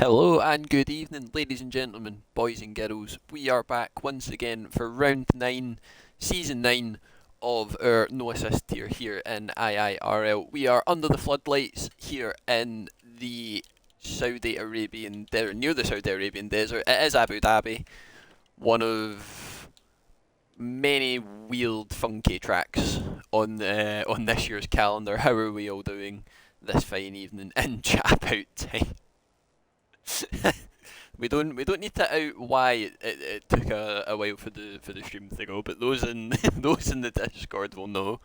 Hello and good evening, ladies and gentlemen, boys and girls. We are back once again for round 9, season 9 of our no assist tier here in IIRL. We are under the floodlights here in the Saudi Arabian desert, near the Saudi Arabian desert. It is Abu Dhabi, one of many weird, funky tracks on this year's calendar. How are we all doing this fine evening in chat out time? we don't need to out why it took a while for the stream to go, but those in those in the Discord will know.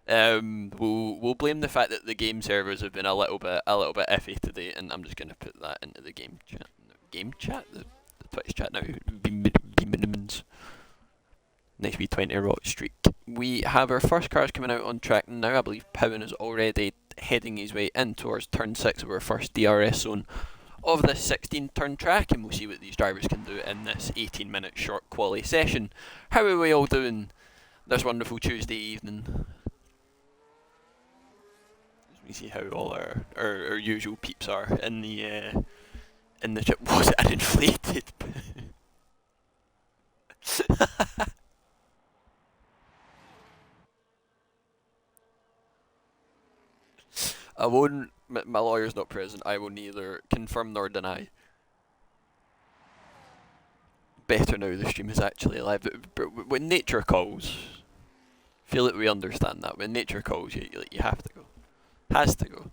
We'll blame the fact that the game servers have been a little bit iffy today, and I'm just gonna put that into the game chat. The Twitch chat now. Be minimums. Nice wee 20 rot streak. We have our first cars coming out on track now. I believe Powen is already heading his way in towards turn 6 of our first DRS zone of this 16 turn track, and we'll see what these drivers can do in this 18-minute short quali session. How are we all doing this wonderful Tuesday evening? Let me see how all our usual peeps are in the chat. Was it an inflated? I won't. My lawyer's not present. I will neither confirm nor deny. Better now the stream is actually live. But when nature calls, feel that we understand that. When nature calls, you have to go. Has to go.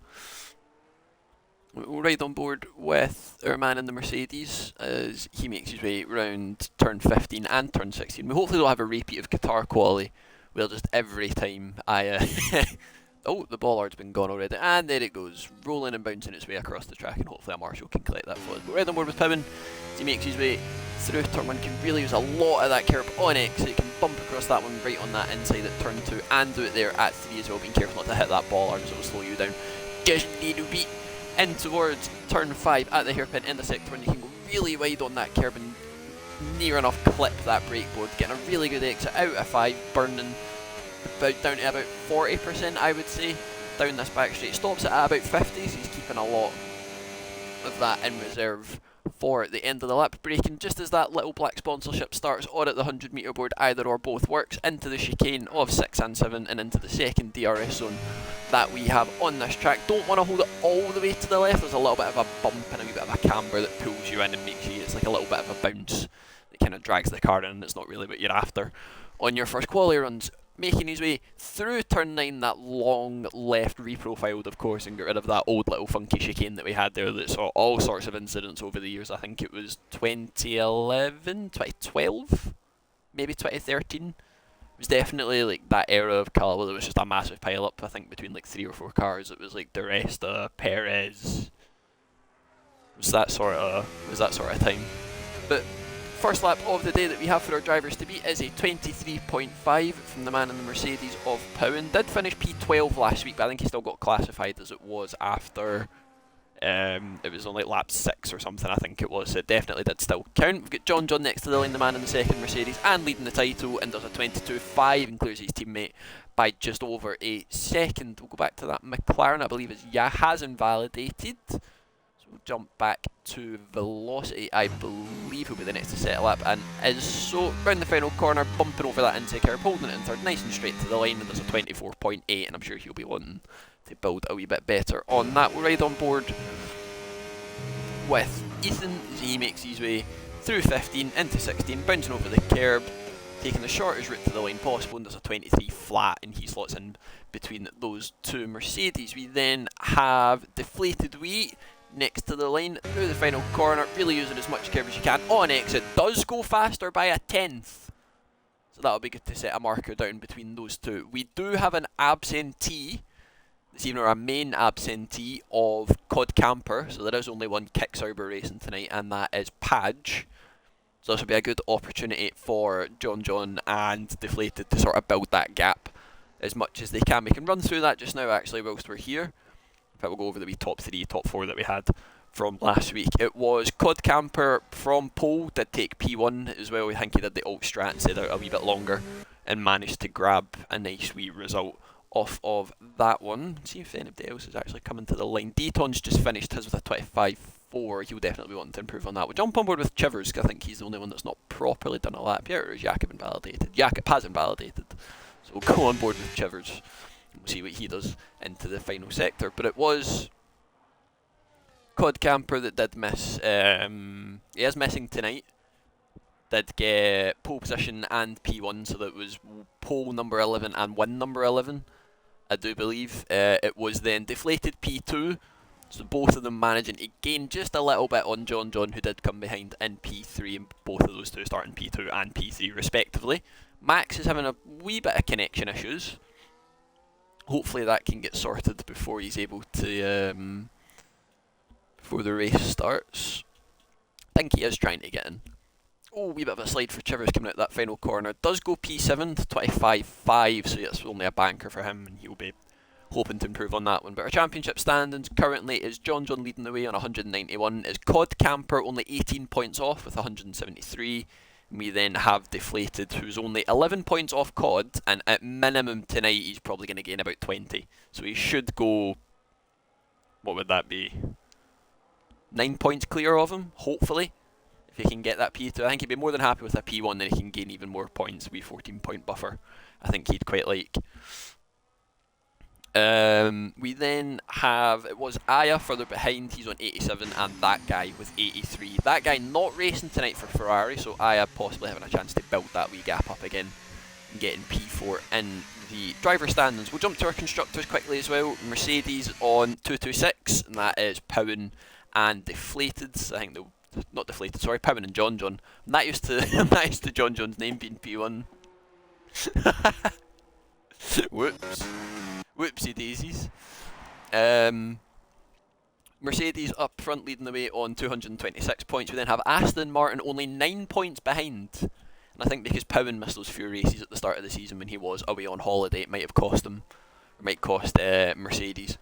We'll ride on board with our man in the Mercedes as he makes his way round turn 15 and turn 16. We hopefully don't have a repeat of Qatar quali, where just every time I oh, the bollard's been gone already, and there it goes, rolling and bouncing its way across the track, and hopefully a marshal can collect that flood. But right on board with Powen, as he makes his way through turn 1, can really use a lot of that curb on exit. He can bump across that one right on that inside at turn 2, and do it there at 3 as well, being careful not to hit that bollard, so it'll slow you down just a little bit. In towards turn 5 at the hairpin in the sector when you can go really wide on that curb and near enough clip that brake board, getting a really good exit out of 5, burning down to about 40%, I would say, down this back straight. Stops it at about 50, so he's keeping a lot of that in reserve for the end of the lap. Braking just as that little black sponsorship starts on at the 100 metre board, either or both works, into the chicane of 6 and 7 and into the second DRS zone that we have on this track. Don't want to hold it all the way to the left. There's a little bit of a bump and a wee bit of a camber that pulls you in and makes you, it's like a little bit of a bounce that kind of drags the car in, and it's not really what you're after on your first quali runs. Making his way through turn 9, that long left reprofiled, of course, and get rid of that old little funky chicane that we had there that saw all sorts of incidents over the years. I think it was 2011, 2012, maybe 2013. It was definitely like that era of car where there was just a massive pile up, I think, between like 3 or 4 cars. It was like De Resta, Perez. It was that sort of time. But first lap of the day that we have for our drivers to beat is a 23.5 from the man in the Mercedes of Powen. Did finish P12 last week, but I think he still got classified as it was after. It was on like lap 6 or something, I think it was, so it definitely did still count. We've got John next to the line, the man in the second Mercedes, and leading the title, and does a 22.5 and clears his teammate by just over a second. We'll go back to that McLaren, I believe has invalidated. We'll jump back to Velocity, I believe he'll be the next to set a lap, and is so round the final corner, bumping over that inside curb, holding it in third, nice and straight to the line, and there's a 24.8, and I'm sure he'll be wanting to build a wee bit better on that. We'll ride on board with Ethan as he makes his way through 15 into 16, bouncing over the curb, taking the shortest route to the line possible, and there's a 23 flat, and he slots in between those two Mercedes. We then have DeflatedWee next to the line through the final corner, really using as much curve as you can on exit. Does go faster by a 10th, so that'll be good to set a marker down between those two. We do have an absentee this evening, or a main absentee of Cod Camper, so there is only one Kicksauber racing tonight, and that is Padge. So this will be a good opportunity for John and Deflated to sort of build that gap as much as they can. We can run through that just now actually whilst we're here. We'll go over the wee top 3, top 4 that we had from last week. It was Cod Camper from pole, did take P1 as well. I think he did the alt strat and stayed out a wee bit longer and managed to grab a nice wee result off of that one. See if anybody else is actually coming to the line. Deton's just finished his with a 25 P4, he'll definitely be wanting to improve on that. We'll jump on board with Chivers, because I think he's the only one that's not properly done a lap yet, or is Jakob invalidated? Jakob has invalidated. So we'll go on board with Chivers, and we'll see what he does into the final sector. But it was Cod Camper that did miss. He is missing tonight. Did get pole position and P1, so that was pole number 11 and win number 11, I do believe. It was then deflated P2, so both of them managing to gain just a little bit on John, who did come behind in P3, and both of those two starting P2 and P3 respectively. Max is having a wee bit of connection issues. Hopefully that can get sorted before he's able to, before the race starts. I think he is trying to get in. Oh, wee bit of a slide for Chivers coming out that final corner. Does go P7 to 25.5, so it's only a banker for him, and he'll be hoping to improve on that one. But our championship standings currently is John leading the way on 191, is Cod Camper only 18 points off with 173, and we then have Deflated, who's only 11 points off Cod, and at minimum tonight he's probably going to gain about 20, so he should go, what would that be, 9 points clear of him, hopefully. If he can get that P2, I think he'd be more than happy with a P1, then he can gain even more points. Wee 14-point buffer, I think he'd quite like. We then have, it was Aya further behind, he's on 87, and that guy with 83. That guy not racing tonight for Ferrari, so Aya possibly having a chance to build that wee gap up again and getting P4 in the driver standings. We'll jump to our constructors quickly as well. Mercedes on 226, and that is Powen and Deflated. I think they'll not Deflated, sorry, Powen and John. I'm not used to John's name being P1. Whoops. Whoopsie daisies. Mercedes up front leading the way on 226 points. We then have Aston Martin only 9 points behind. And I think because Powen missed those few races at the start of the season when he was away on holiday, it might have cost him, or might cost Mercedes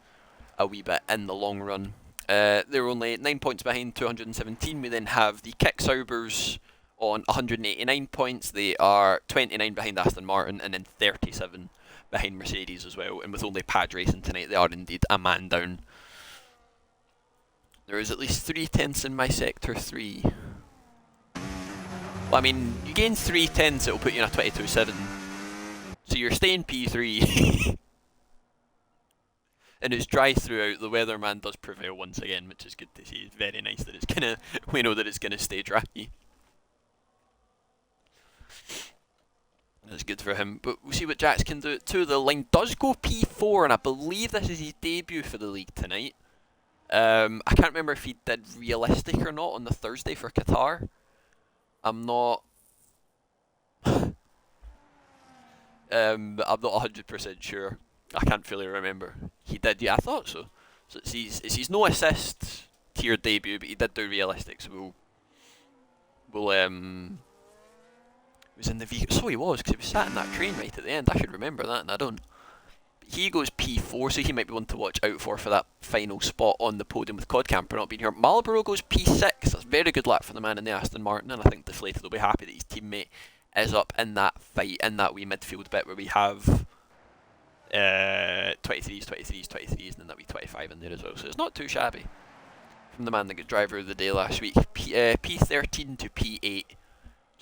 a wee bit in the long run. They're only 9 points behind, 217. We then have the Kicksaubers on 189 points. They are 29 behind Aston Martin, and then 37 behind Mercedes as well. And with only Padge racing tonight, they are indeed a man down. There is at least 3 tenths in my sector 3. Well, I mean, you gain 3 tenths, it'll put you in a 22.7. So you're staying P3. And it's dry throughout. The weatherman does prevail once again, which is good to see. It's very nice that it's gonna. We know that it's gonna stay dry. That's good for him. But we'll see what Jax can do. To the line does go P4, and I believe this is his debut for the league tonight. I can't remember if he did realistic or not on the Thursday for Qatar. I'm not. I'm not 100% sure. I can't fully remember. He did, yeah, I thought so. So it's his no assist tier debut, but he did do realistic, so we'll he was in the vehicle. So he was, because he was sat in that train right at the end. I should remember that, and I don't. But he goes P4, so he might be one to watch out for that final spot on the podium with Cod Camper not being here. Marlborough goes P6. That's a very good lap for the man in the Aston Martin, and I think Deflated will be happy that his teammate is up in that fight, in that wee midfield bit where we have 23s, and then that wee 25 in there as well. So it's not too shabby from the man that got driver of the day last week. P13 to P8, which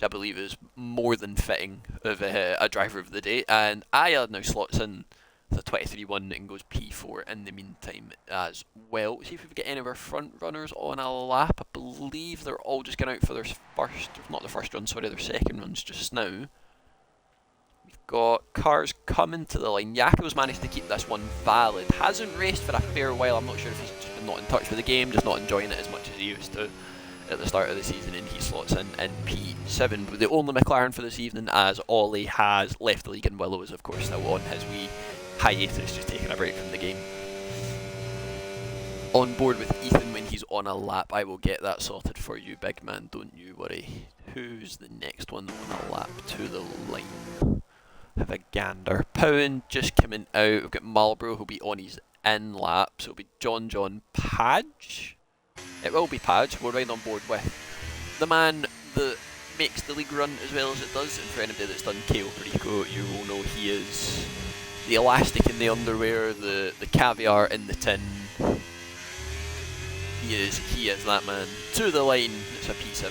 I believe is more than fitting of a driver of the day. And Aya now slots in the 23-1 and goes P4 in the meantime as well. See if we get any of our front runners on a lap. I believe they're all just going out for their first, not their first run, sorry, their second runs just now. Got cars coming to the line. Jako's managed to keep this one valid. Hasn't raced for a fair while. I'm not sure if he's just been not in touch with the game, just not enjoying it as much as he used to at the start of the season, and he slots in P7. But the only McLaren for this evening, as Ollie has left the league, and Willow is of course still on his wee hiatus, just taking a break from the game. On board with Ethan when he's on a lap. I will get that sorted for you, big man, don't you worry. Who's the next one on a lap to the line? Have a gander. Powen just coming out. We've got Marlborough who'll be on his in lap, so it'll be John Padge. It will be Padge. We're right on board with the man that makes the league run as well as it does. And for anybody that's done KO Perico, you will know he is the elastic in the underwear, the caviar in the tin. he is that man. To the line, it's a P7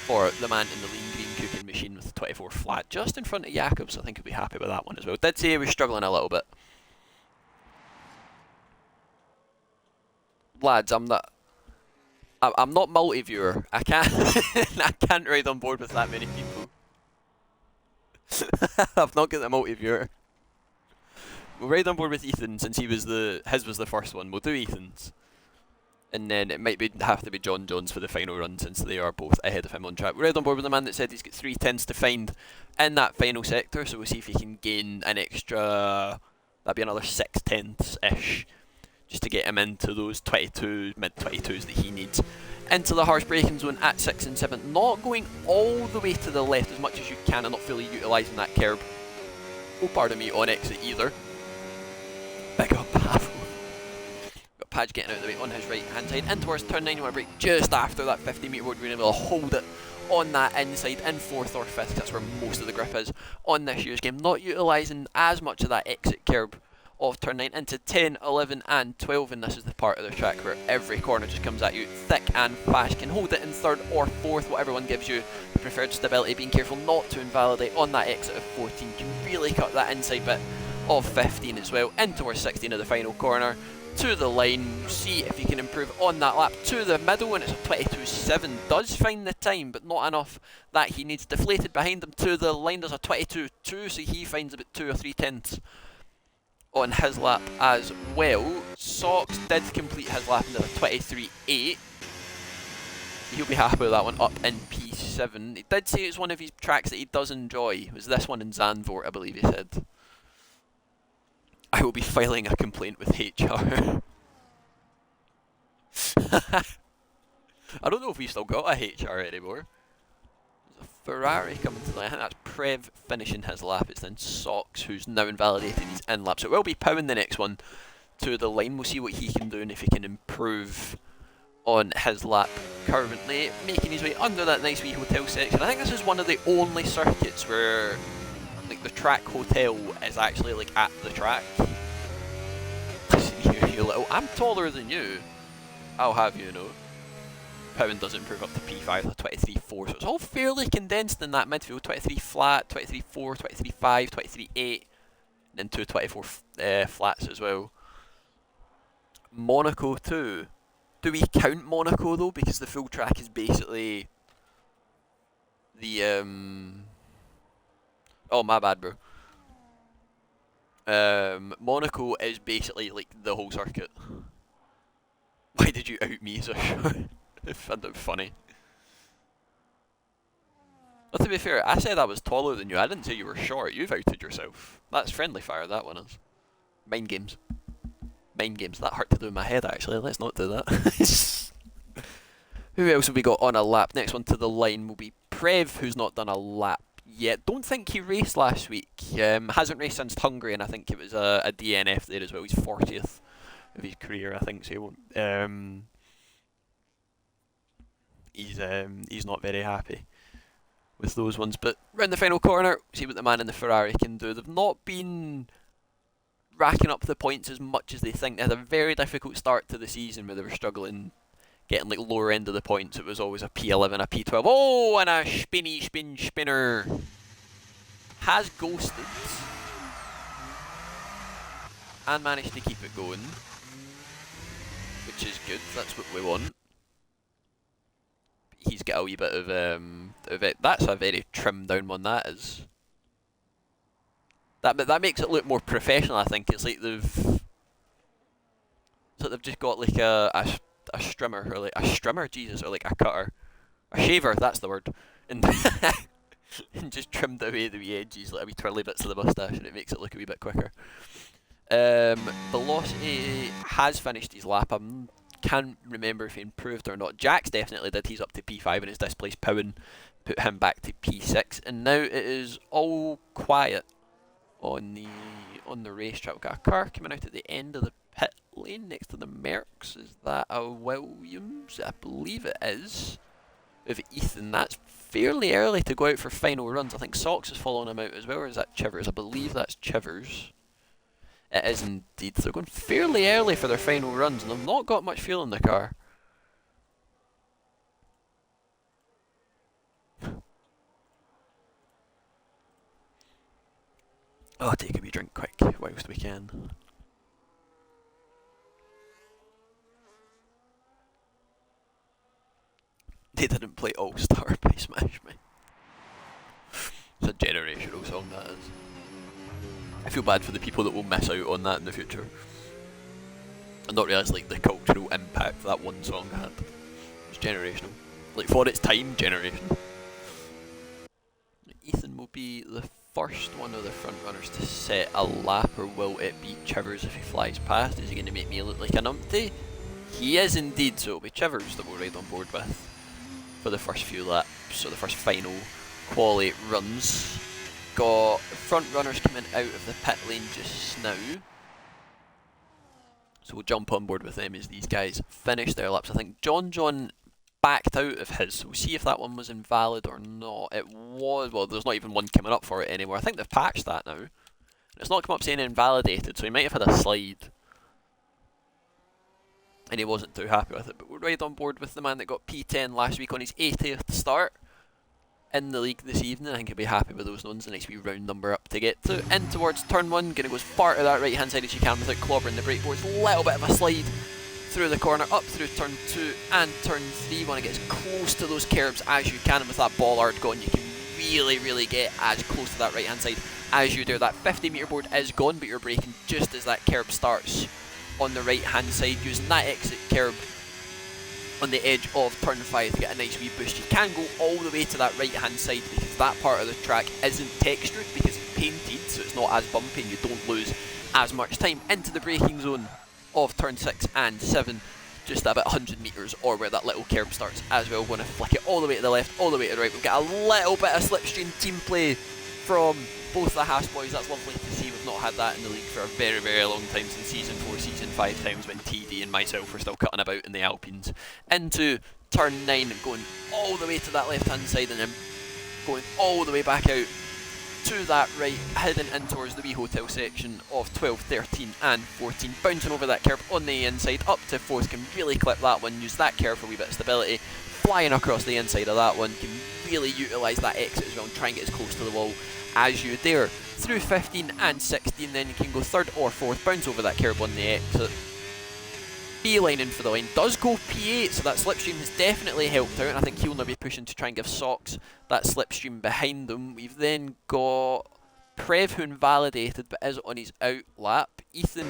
for the man in the lean green cooking machine with 24 flat, just in front of Jakobs. I think he'll be happy with that one as well. Did say he was struggling a little bit. Lads, I'm not multi-viewer. I can't ride on board with that many people. I've not got the multi-viewer. We'll ride on board with Ethan since his was the first one. We'll do Ethan's. And then it might have to be John Jones for the final run since they are both ahead of him on track. We're right on board with the man that said he's got 3 tenths to find in that final sector, so we'll see if he can gain an extra, that'd be another 6 tenths-ish, just to get him into those mid-22s that he needs. Into the harsh braking zone at 6 and 7, not going all the way to the left as much as you can and not fully utilising that curb. Oh, pardon me, on exit either. Big up, Pavel. Padge getting out of the way on his right hand side in towards turn 9. You want to brake just after that 50-metre road. We're able to hold it on that inside in 4th or 5th. That's where most of the grip is on this year's game. Not utilising as much of that exit curb of turn 9 into 10, 11 and 12, and this is the part of the track where every corner just comes at you thick and fast. Can hold it in 3rd or 4th, whatever one gives you the preferred stability, being careful not to invalidate on that exit of 14. Can really cut that inside bit of 15 as well, in towards 16 of the final corner. To the line, see if you can improve on that lap to the middle, and it's a 22.7. Does find the time, but not enough that he needs. Deflated behind him to the line, does a 22.2, so he finds about 2 or 3 tenths on his lap as well. Socks did complete his lap into a 23.8. He'll be happy with that one up in P7. He did say it's one of his tracks that he does enjoy. It was this one in Zandvoort, I believe he said. I will be filing a complaint with HR. I don't know if we've still got a HR anymore. There's a Ferrari coming to the line. I think that's Prev finishing his lap. It's then Socks who's now invalidated his in lap. So it will be Powen the next one to the line. We'll see what he can do and if he can improve on his lap currently. Making his way under that nice wee hotel section. I think this is one of the only circuits where like the track hotel is actually like at the track. Listen, you little, I'm taller than you. I'll have you know. Powen does improve up to P5 with 23.4, so it's all fairly condensed in that midfield. 23 flat, 23.4, 23.5, 23.8, and then 2 24 flats as well. Monaco too. Do we count Monaco though? Because the full track is basically the oh, my bad, bro. Monaco is basically like the whole circuit. Why did you out me so short? I found it funny. Well, to be fair, I said I was taller than you. I didn't say you were short. You've outed yourself. That's friendly fire, that one is. Mind games. Mind games. That hurt to do in my head, actually. Let's not do that. Who else have we got on a lap? Next one to the line will be Prev, who's not done a lap yet. Don't think he raced last week. Hasn't raced since Hungary, and I think it was a DNF there as well. He's 40th of his career, I think, so he won't. He's not very happy with those ones. But round the final corner, see what the man in the Ferrari can do. They've not been racking up the points as much as they think. They had a very difficult start to the season where they were struggling getting like lower end of the points. It was always a P11, a P12. Oh, and a spinner has ghosted and managed to keep it going, which is good. That's what we want. He's got a wee bit of it. That's a very trimmed down one. That is. That makes it look more professional. I think it's like they've just got like a strimmer, or like a strimmer, Jesus, or like a cutter, a shaver. That's the word, and and just trimmed away the wee edges, like a wee twirly bits of the moustache, and it makes it look a wee bit quicker. Velocity has finished his lap. I can't remember if he improved or not. Jax definitely did. He's up to P5 and has displaced Powen, put him back to P6, and now it is all quiet on the racetrack. We've got a car coming out at the end of the pit lane next to the Mercs. Is that a Williams? I believe it is. With Ethan, that's fairly early to go out for final runs. I think Socks is following him out as well, or is that Chivers? I believe that's Chivers. It is indeed. They're going fairly early for their final runs, and they've not got much fuel in the car. Oh, take a wee drink quick whilst we can. They didn't play All Star by Smash Me. It's a generational song, that is. I feel bad for the people that will miss out on that in the future and not realise like the cultural impact that one song had. It's generational. Like for its time, generational. Ethan will be the first one of the front runners to set a lap, or will it be Chivers if he flies past? Is he going to make me look like a numpty? He is indeed, so it'll be Chivers that we'll ride on board with for the first few laps, so the first final quali runs. Got front runners coming out of the pit lane just now, so we'll jump on board with them as these guys finish their laps. I think John backed out of his, so we'll see if that one was invalid or not. It was, well, there's not even one coming up for it anymore. I think they've patched that now. It's not come up saying invalidated, so he might have had a slide and he wasn't too happy with it. But we're right on board with the man that got P10 last week on his 80th start in the league this evening. I think he'll be happy with those ones. A nice wee round number up to get to. In towards turn 1, going to go as far to that right hand side as you can without clobbering the brake boards. A little bit of a slide through the corner, up through turn 2 and turn 3. Want to get as close to those curbs as you can, and with that bollard going you can really get as close to that right hand side as you do. That 50 metre board is gone, but you're braking just as that curb starts on the right hand side, using that exit curb on the edge of turn 5 to get a nice wee boost. You can go all the way to that right hand side because that part of the track isn't textured because it's painted, so it's not as bumpy and you don't lose as much time. Into the braking zone of turn 6 and 7, just about 100 metres, or where that little curb starts as well. We're going to flick it all the way to the left, all the way to the right. We've got a little bit of slipstream team play from both the Haas boys. That's lovely to see. We've not had that in the league for a very long time, since season 4, season 5 times when TD and myself were still cutting about in the Alpines. Into turn 9, going all the way to that left hand side and then going all the way back out to that right, heading in towards the wee hotel section of 12, 13 and 14, bouncing over that curb on the inside, up to 4th, can really clip that one, use that curve for a wee bit of stability, flying across the inside of that one, can really utilise that exit as well and try and get as close to the wall as you dare. Through 15 and 16 then you can go 3rd or 4th, bounce over that curb on the exit, beelining for the line, does go P8, so that slipstream has definitely helped out, and I think he'll now be pushing to try and give Socks that slipstream behind them. We've then got Prev, who invalidated but is on his out lap. Ethan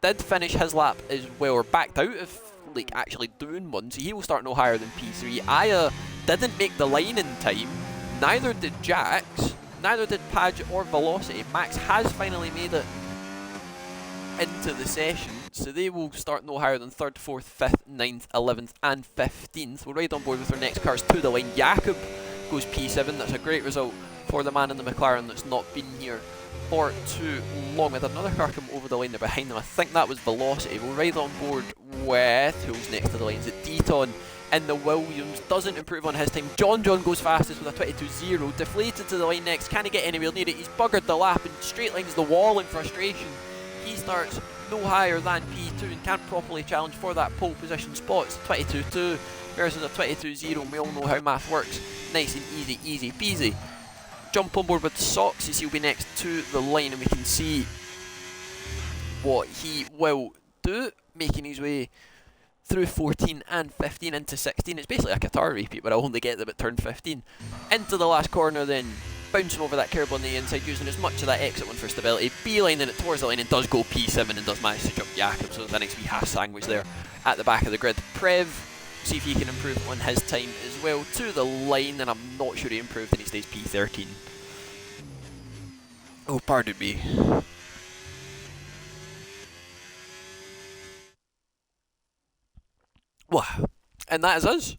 did finish his lap as well, or backed out of like actually doing one, so he will start no higher than P3. Aya didn't make the line in time, neither did Jax, neither did Padge or Velocity. Max has finally made it into the session, so they will start no higher than 3rd, 4th, 5th, 9th, 11th and 15th. We'll ride on board with our next cars to the line. Jakob goes P7, that's a great result for the man in the McLaren that's not been here for too long. With another car come over the line there behind them, I think that was Velocity. We'll ride on board with, who's next to the line, is it Deaton in the Williams, doesn't improve on his time. John goes fastest with a 22.0, deflated to the line next, can he get anywhere near it? He's buggered the lap and straight lines the wall in frustration. He starts no higher than P2 and can't properly challenge for that pole position spot. It's 22.2 versus a 22.0, and we all know how math works. Nice and easy peasy. Jump on board with Socks as he'll be next to the line, and we can see what he will do, making his way through 14 and 15 into 16. It's basically a Qatar repeat, but I'll only get them at turn 15. Into the last corner then, bouncing over that curb on the inside, using as much of that exit one for stability, beelining it towards the line and does go P7 and does manage to jump Jakob, so there's a nice wee half sandwich there at the back of the grid. Prev, see if he can improve on his time as well to the line, and I'm not sure he improved and he stays P13. Oh, pardon me. Wow, and that is us.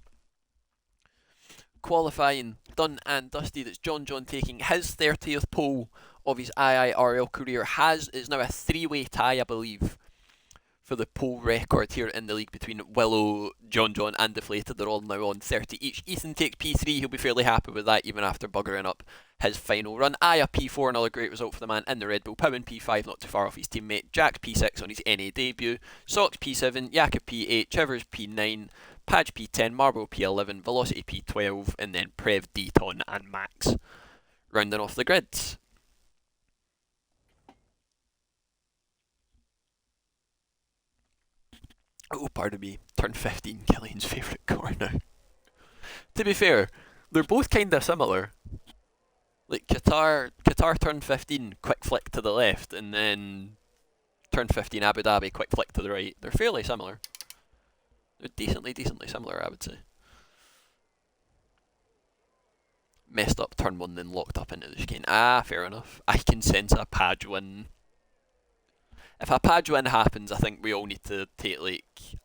Qualifying done and dusted. It's John taking his 30th pole of his IIRL career. It's now a 3-way tie, I believe, for the pole record here in the league between Willow, John and Deflated. They're all now on 30 each. Ethan takes P3, he'll be fairly happy with that even after buggering up his final run. Aya P4, another great result for the man in the Red Bull. Powin P5, not too far off his teammate. Jax P6 on his NA debut. Socks P7, Jakob P8, Chivers P9, Padge P10, Marble P11, Velocity P12, and then Prev, Deaton and Max rounding off the grids. Oh, pardon me. Turn 15, Killian's favourite corner. To be fair, they're both kind of similar. Like Qatar turn 15, quick flick to the left, and then turn 15 Abu Dhabi, quick flick to the right. They're fairly similar. They're decently similar, I would say. Messed up turn 1, then locked up into the chicane. Ah, fair enough. I can sense a Padge win. If a Padge win happens, I think we all need to take like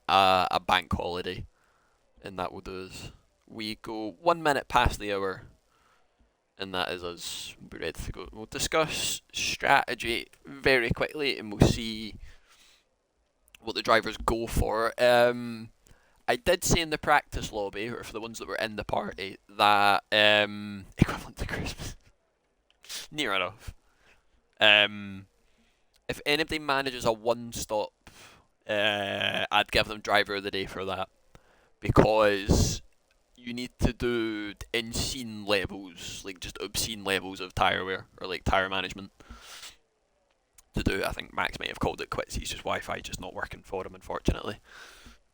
a bank holiday, and that will do us. We go 1 minute past the hour, and that is us. We're ready to go. We'll discuss strategy very quickly, and we'll see what the drivers go for. I did say in the practice lobby, or for the ones that were in the party, that equivalent to Christmas, near enough. If anybody manages a one-stop, I'd give them driver of the day for that, because you need to do insane levels, like just obscene levels of tyre wear, or like tyre management to do. I think Max may have called it quits. He's just Wi-Fi just not working for him, unfortunately.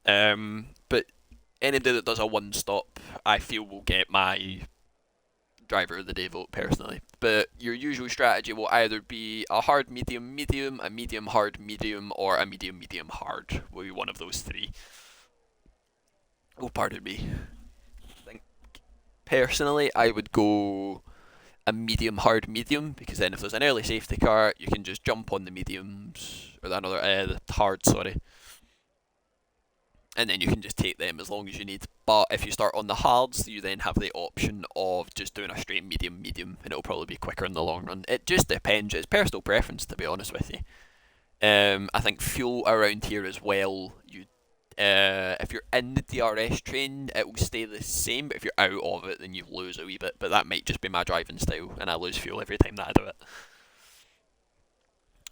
But anybody that does a one-stop, I feel will get my driver of the day vote personally. But your usual strategy will either be a hard medium medium, a medium hard medium, or a medium medium hard. Will be one of those three. Oh, pardon me. I think personally I would go a medium hard medium, because then if there's an early safety car, you can just jump on the mediums, or the hard, sorry. And then you can just take them as long as you need. But if you start on the hards, you then have the option of just doing a straight medium medium, and it'll probably be quicker in the long run. It just depends. It's personal preference, to be honest with you. I think fuel around here as well, if you're in the DRS train, it will stay the same, but if you're out of it, then you lose a wee bit. But that might just be my driving style, and I lose fuel every time that I do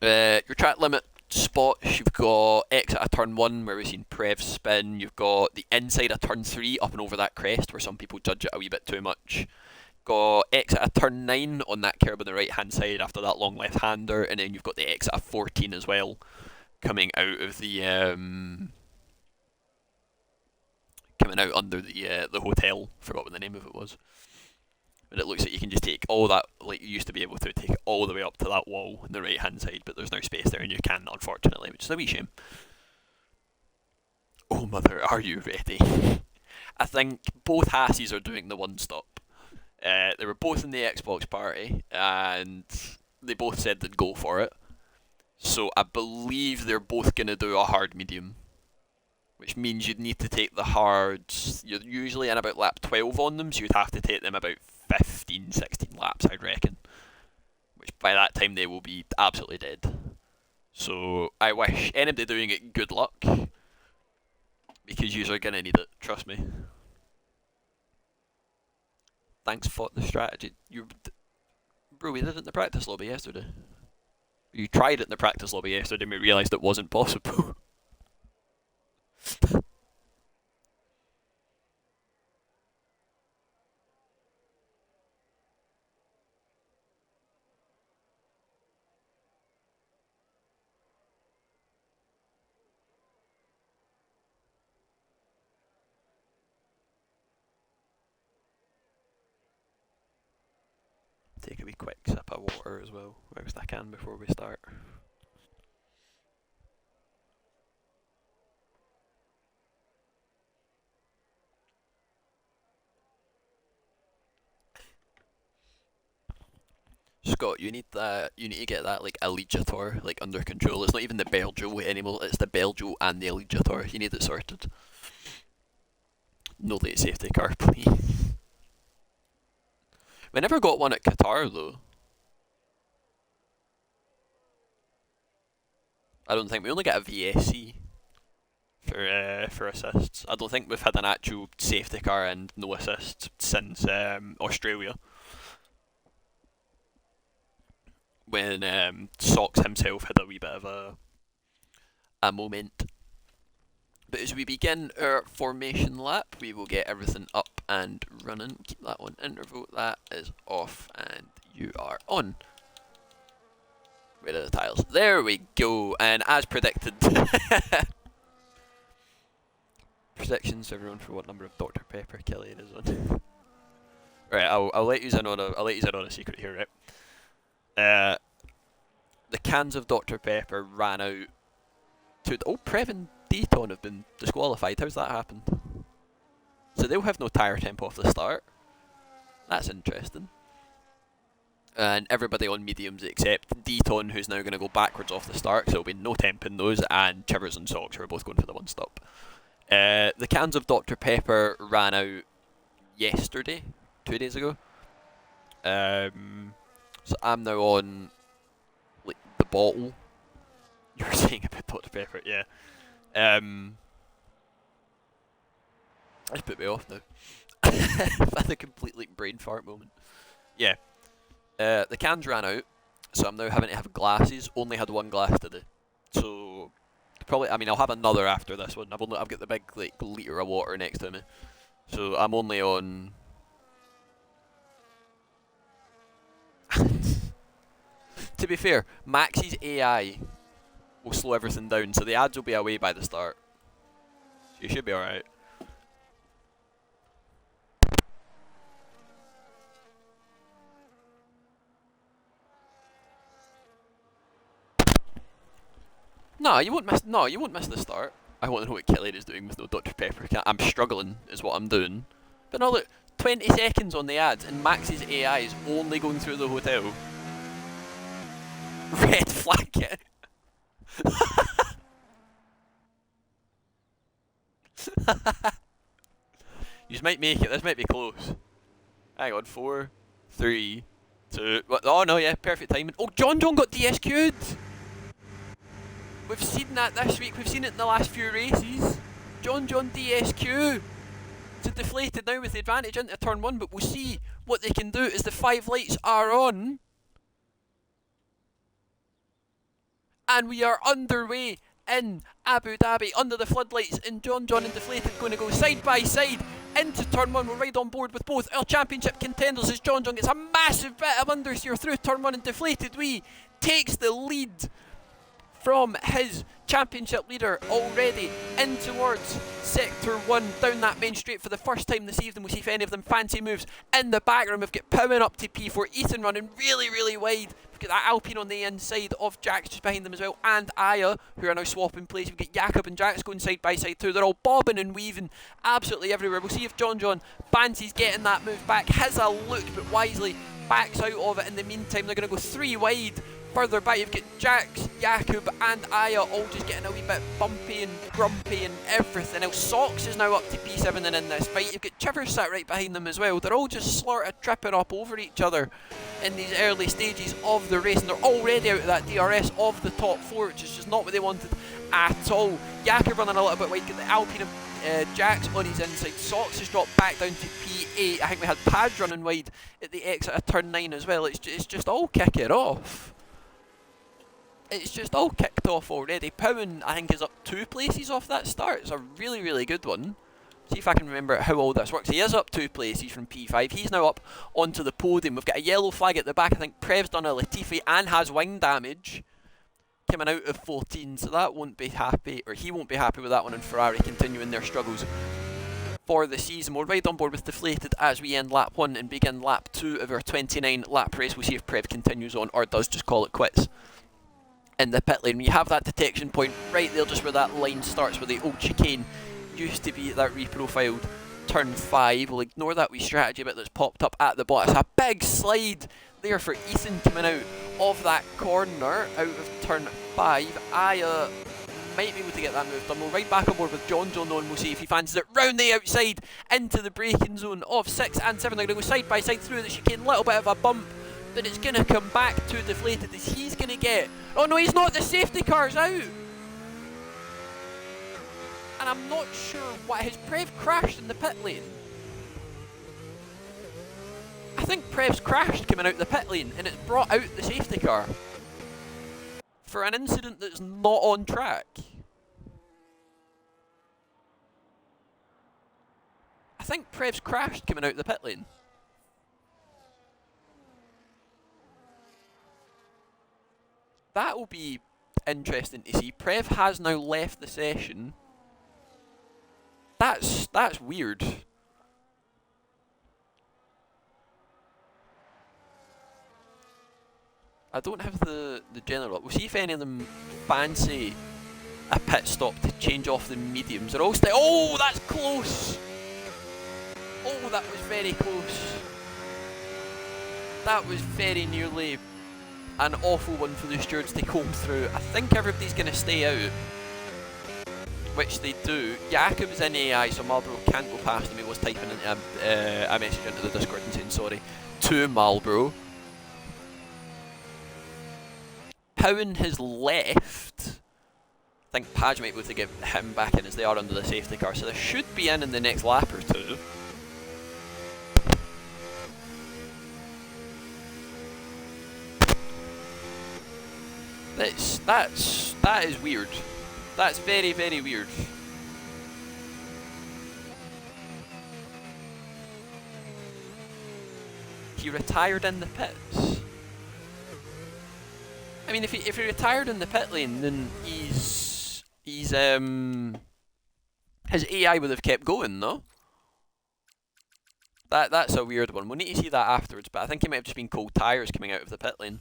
it. Your track limit spots, you've got exit of turn 1 where we've seen Prev spin, you've got the inside of turn 3 up and over that crest where some people judge it a wee bit too much, got exit of turn 9 on that curb on the right hand side after that long left hander, and then you've got the exit of 14 as well coming out of the coming out under the hotel. Forgot what the name of it was. But it looks like you can just take all that, like you used to be able to take it all the way up to that wall on the right hand side, but there's no space there and you can, unfortunately, which is a wee shame. Oh mother, are you ready? I think both Hassies are doing the one stop. They were both in the Xbox party and they both said they'd go for it. So I believe they're both going to do a hard medium, which means you'd need to take the hards. You're usually in about lap 12 on them, so you'd have to take them about 15, 16 laps, I'd reckon. Which by that time they will be absolutely dead. So I wish anybody doing it good luck, because you're going to need it, trust me. Thanks for the strategy. Bro, we did it in the practice lobby yesterday. You tried it in the practice lobby yesterday and we realised it wasn't possible. Take a wee quick sip of water as well, whilst I can before we start. Scott, you need that. You need to get that like Allegiator like under control. It's not even the Belgio anymore. It's the Belgio and the Allegiator. You need it sorted. No late safety car, please. We never got one at Qatar though. I don't think we only get a VSC for assists. I don't think we've had an actual safety car and no assists since Australia, when Socks himself had a wee bit of a moment. But as we begin our formation lap, we will get everything up and running. Keep that on interval. That is off, and you are on. Where are the tiles? There we go. And as predicted, predictions to everyone for what number of Dr. Pepper Kelly is on. Right, I'll let you in on a secret here, right? The cans of Dr. Pepper ran out. Prev and Deton have been disqualified. How's that happened? So they'll have no tyre temp off the start. That's interesting. And everybody on mediums except Deton, who's now going to go backwards off the start, so there'll be no temp in those, and Chivers and Socks, who are both going for the one stop. The cans of Dr. Pepper ran out yesterday, 2 days ago. So I'm now on like the bottle. You were saying about Dr. Pepper, yeah. That's put me off now. I've had a complete like brain fart moment. Yeah. The cans ran out, so I'm now having to have glasses. Only had one glass today, so probably. I mean, I'll have another after this one. I've got the big like liter of water next to me, so I'm only on. To be fair, Max's AI will slow everything down, so the ads will be away by the start. So you should be alright. No, you won't miss. No, you won't miss the start. I want to know what Kelly is doing with no Dr. Pepper. I'm struggling, is what I'm doing. But no, look, 20 seconds on the ads, and Max's AI is only going through the hotel. Red flag it. You might make it. This might be close. Hang on, 4, 3, 2. What? Oh no, yeah, perfect timing. Oh, John got DSQ'd. We've seen that this week. We've seen it in the last few races. John DSQ. So deflated now with the advantage into turn 1, but we'll see what they can do as the 5 lights are on. And we are underway in Abu Dhabi under the floodlights, and John and Deflated going to go side by side into turn 1. We're right on board with both our championship contenders as John gets a massive bit of understeer through turn 1, and DeflatedWee takes the lead from his championship leader already in towards sector 1 down that main straight for the first time this evening. We'll see if any of them fancy moves in the background. We've got Powen up to P4, Ethan running really wide. We've got that Alpine on the inside of Jax just behind them as well, and Aya, who are now swapping places. We've got Jakob and Jax going side by side too. They're all bobbing and weaving absolutely everywhere. We'll see if John fancies getting that move back. Has a look, but wisely backs out of it. In the meantime, they're going to go 3 wide. Further back, you've got Jax, Jakob and Aya all just getting a wee bit bumpy and grumpy and everything else. Socks is now up to P7 and in this fight. You've got Chivers sat right behind them as well. They're all just sort of tripping up over each other in these early stages of the race, and they're already out of that DRS of the top 4, which is just not what they wanted at all. Jakob running a little bit wide, got the Alpine of Jax on his inside. Socks has dropped back down to P8. I think we had Padge running wide at the exit of turn 9 as well. It's just all kicking off. It's just all kicked off already. Powen, I think, is up 2 places off that start. It's a really good one. See if I can remember how all this works. He is up 2 places from P5. He's now up onto the podium. We've got a yellow flag at the back. I think Prev's done a Latifi and has wing damage coming out of 14. So that won't be happy, or he won't be happy with that one, and Ferrari continuing their struggles for the season. We're right on board with Deflated as we end lap 1 and begin lap 2 of our 29 lap race. We'll see if Prev continues on or does just call it quits in the pit lane. When you have that detection point right there, just where that line starts, where the old chicane used to be, that reprofiled turn 5. We'll ignore that wee strategy bit that's popped up at the bottom. It's a big slide there for Ethan coming out of that corner, out of turn 5. Aya might be able to get that move done. We'll ride back on board with John on. We'll see if he fancies it round the outside into the braking zone of 6 and 7. They're going to go side by side through the chicane. Little bit of a bump, then it's going to come back to Deflated as he's going to get... Oh no, he's not! The safety car's out! And I'm not sure why. Has Prev crashed in the pit lane? I think Prev's crashed coming out the pit lane and it's brought out the safety car for an incident that's not on track. I think Prev's crashed coming out the pit lane. That will be interesting to see. Prev has now left the session. That's weird. I don't have the general. We'll see if any of them fancy a pit stop to change off the mediums. They're all still. Oh, that's close! Oh, that was very close. That was very nearly an awful one for the stewards to comb through. I think everybody's going to stay out, which they do. Jakob's in AI, so Marlboro can't go past him. He was typing a message into the Discord and saying sorry to Marlboro. Powen has left. I think Padge might be able to get him back in as they are under the safety car, so they should be in the next lap or two. That is weird. That's very, very weird. He retired in the pits. I mean, if he retired in the pit lane, then his AI would have kept going, no? That's a weird one. We'll need to see that afterwards, but I think he might have just been cold tyres coming out of the pit lane.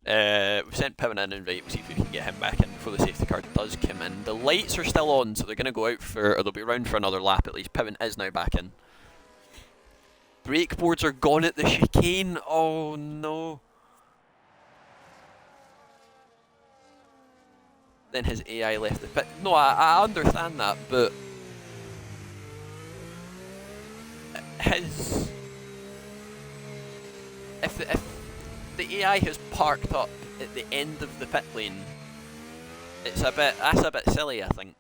We've sent Powen in and right, we'll see if we can get him back in before the safety car does come in. The lights are still on, so they're going to go out for, or they'll be around for another lap at least. Powen is now back in. Brake boards are gone at the chicane. Oh no. Then his AI left the pit. No, I understand that, but his if the AI has parked up at the end of the pit lane, that's a bit silly, I think.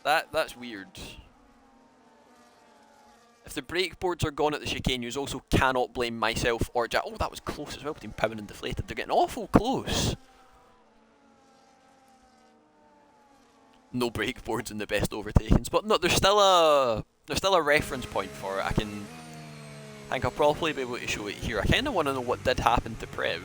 That's weird. If the brake boards are gone at the chicane, you also cannot blame myself or Jack. Oh, that was close as well between Powen and Deflated. They're getting awful close. No brake boards in the best overtakings, but no, there's still a reference point for it. I think I'll probably be able to show it here. I kind of want to know what did happen to Prev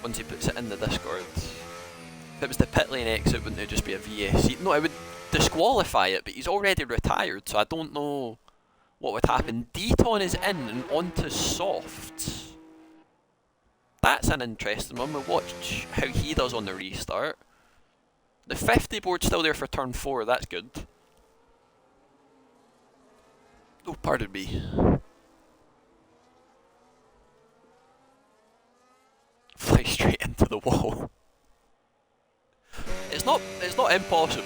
once he puts it in the Discord. If it was the pit lane exit, wouldn't it just be a VSC? No, it would disqualify it, but he's already retired, so I don't know what would happen. Deton is in and onto soft. That's an interesting one. We'll watch how he does on the restart. The 50 board's still there for turn 4, that's good. Oh, pardon me. Fly straight into the wall. It's not impossible.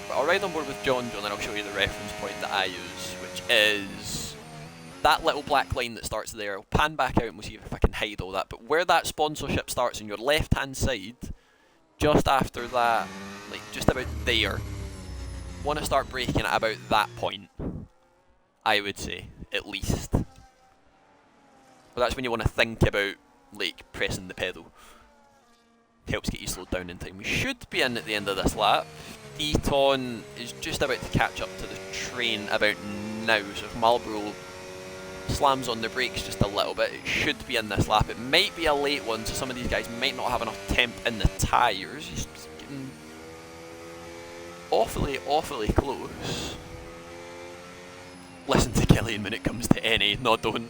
But I'll ride on board with John and I'll show you the reference point that I use, which is that little black line that starts there. I'll pan back out and we'll see if I can hide all that. But where that sponsorship starts on your left hand side, just after that, like just about there, want to start braking at about that point, I would say, at least. But that's when you want to think about like pressing the pedal. Helps get you slowed down in time. We should be in at the end of this lap. Deton is just about to catch up to the train about now, so if Marlboro slams on the brakes just a little bit, it should be in this lap. It might be a late one, so some of these guys might not have enough temp in the tyres. He's just getting awfully, awfully close. Listen to Killian when it comes to NA, no don't.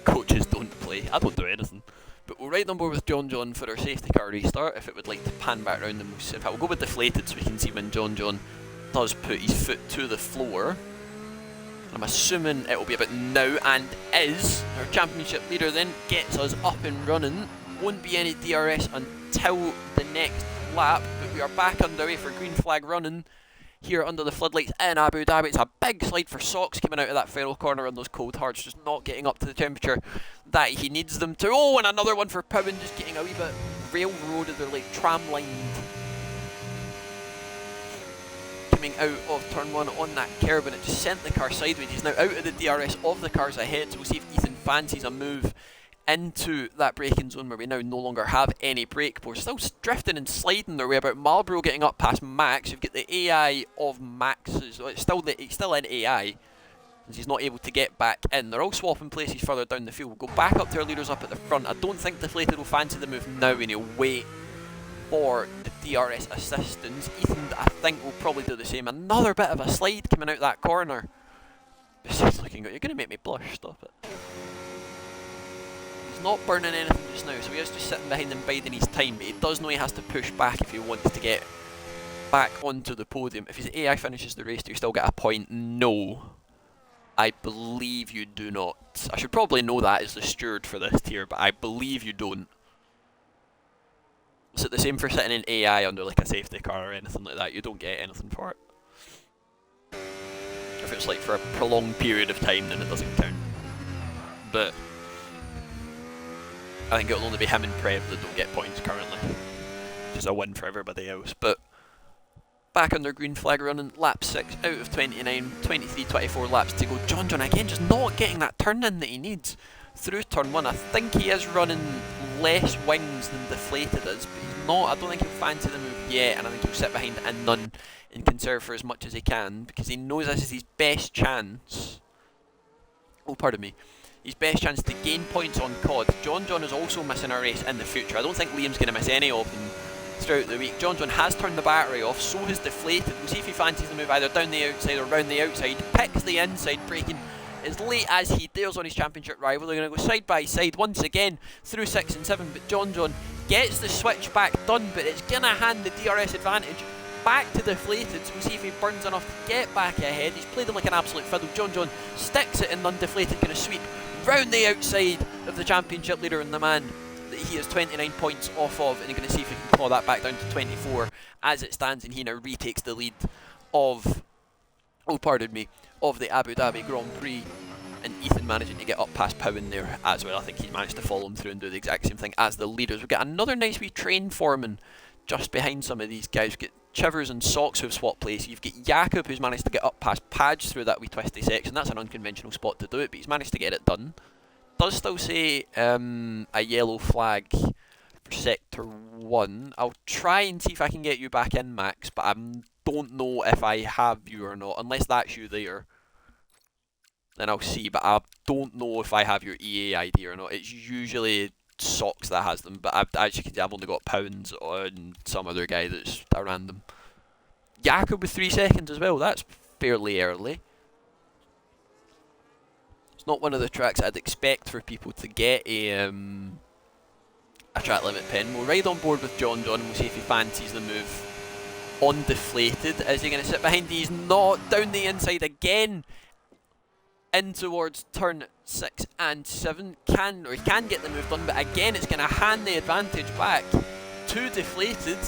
Coaches don't play. I don't do anything. But we'll ride on board with John for our safety car restart if it would like to pan back round and in fact we'll go with Deflated so we can see when John does put his foot to the floor. I'm assuming it will be about now and is. Our championship leader then gets us up and running. Won't be any DRS until the next lap, but we are back underway for green flag running here under the floodlights in Abu Dhabi. It's a big slide for Socks coming out of that final corner on those cold hards, just not getting up to the temperature that he needs them to. Oh, and another one for Powen, just getting a wee bit railroaded or like tram-lined. Coming out of turn 1 on that curb, and it just sent the car sideways. He's now out of the DRS of the cars ahead, so we'll see if Ethan fancies a move into that braking zone where we now no longer have any brake boards. Still drifting and sliding their way about. Marlboro getting up past Max. You've got the AI of Max's. It's still in AI. as he's not able to get back in. They're all swapping places further down the field. We'll go back up to our leaders up at the front. I don't think Deflated will fancy the move now, and he'll wait for the DRS assistance. Ethan, I think, will probably do the same. Another bit of a slide coming out that corner. This is looking good. You're going to make me blush. Stop it. He's not burning anything just now, so he is just sitting behind and biding his time. But he does know he has to push back if he wants to get back onto the podium. If his AI finishes the race, do you still get a point? No. I believe you do not. I should probably know that as the steward for this tier, but I believe you don't. Is it the same for sitting in AI under like a safety car or anything like that? You don't get anything for it. If it's like for a prolonged period of time, then it doesn't count. But I think it'll only be him and Prev that don't get points currently. Which is a win for everybody else. But back under green flag running, lap 6 out of 29, 23, 24 laps to go. John again just not getting that turn in that he needs through turn 1. I think he is running less wings than Deflated is, but he's not. I don't think he'll fancy the move yet, and I think he'll sit behind a none and conserve for as much as he can, because he knows this is his best chance. Oh, pardon me. His best chance to gain points on COD. John is also missing a race in the future. I don't think Liam's going to miss any of them throughout the week. John has turned the battery off, so has Deflated. We'll see if he fancies the move either down the outside or round the outside. Picks the inside, braking as late as he dares on his championship rival. They're going to go side by side once again through 6 and 7, but John gets the switch back done, but it's going to hand the DRS advantage back to Deflated, so we'll see if he burns enough to get back ahead. He's played him like an absolute fiddle. John sticks it, and none. Deflated going to sweep round the outside of the championship leader and the man that he is 29 points off of, and you're going to see if he can claw that back down to 24 as it stands, and he now retakes the lead of, of the Abu Dhabi Grand Prix, and Ethan managing to get up past Powen there as well. I think he managed to follow him through and do the exact same thing as the leaders. We've got another nice wee train forming just behind some of these guys. We've got Chivers and Socks who've swapped places. You've got Jakob who's managed to get up past Padge through that wee twisty section. That's an unconventional spot to do it, but he's managed to get it done. Does still say a yellow flag for Sector 1. I'll try and see if I can get you back in, Max, but I don't know if I have you or not. Unless that's you there, then I'll see, but I don't know if I have your EA ID or not. It's usually Socks that has them, but as you can see, I've only got Pounds on some other guy that's a random. Jakob with 3 seconds as well. That's fairly early. It's not one of the tracks I'd expect for people to get a track limit pin. We'll ride on board with John and we'll see if he fancies the move on Deflated. Is he going to sit behind? He's not. Down the inside again, in towards turn 6 and 7. He can get the move done, but again it's going to hand the advantage back to Deflated.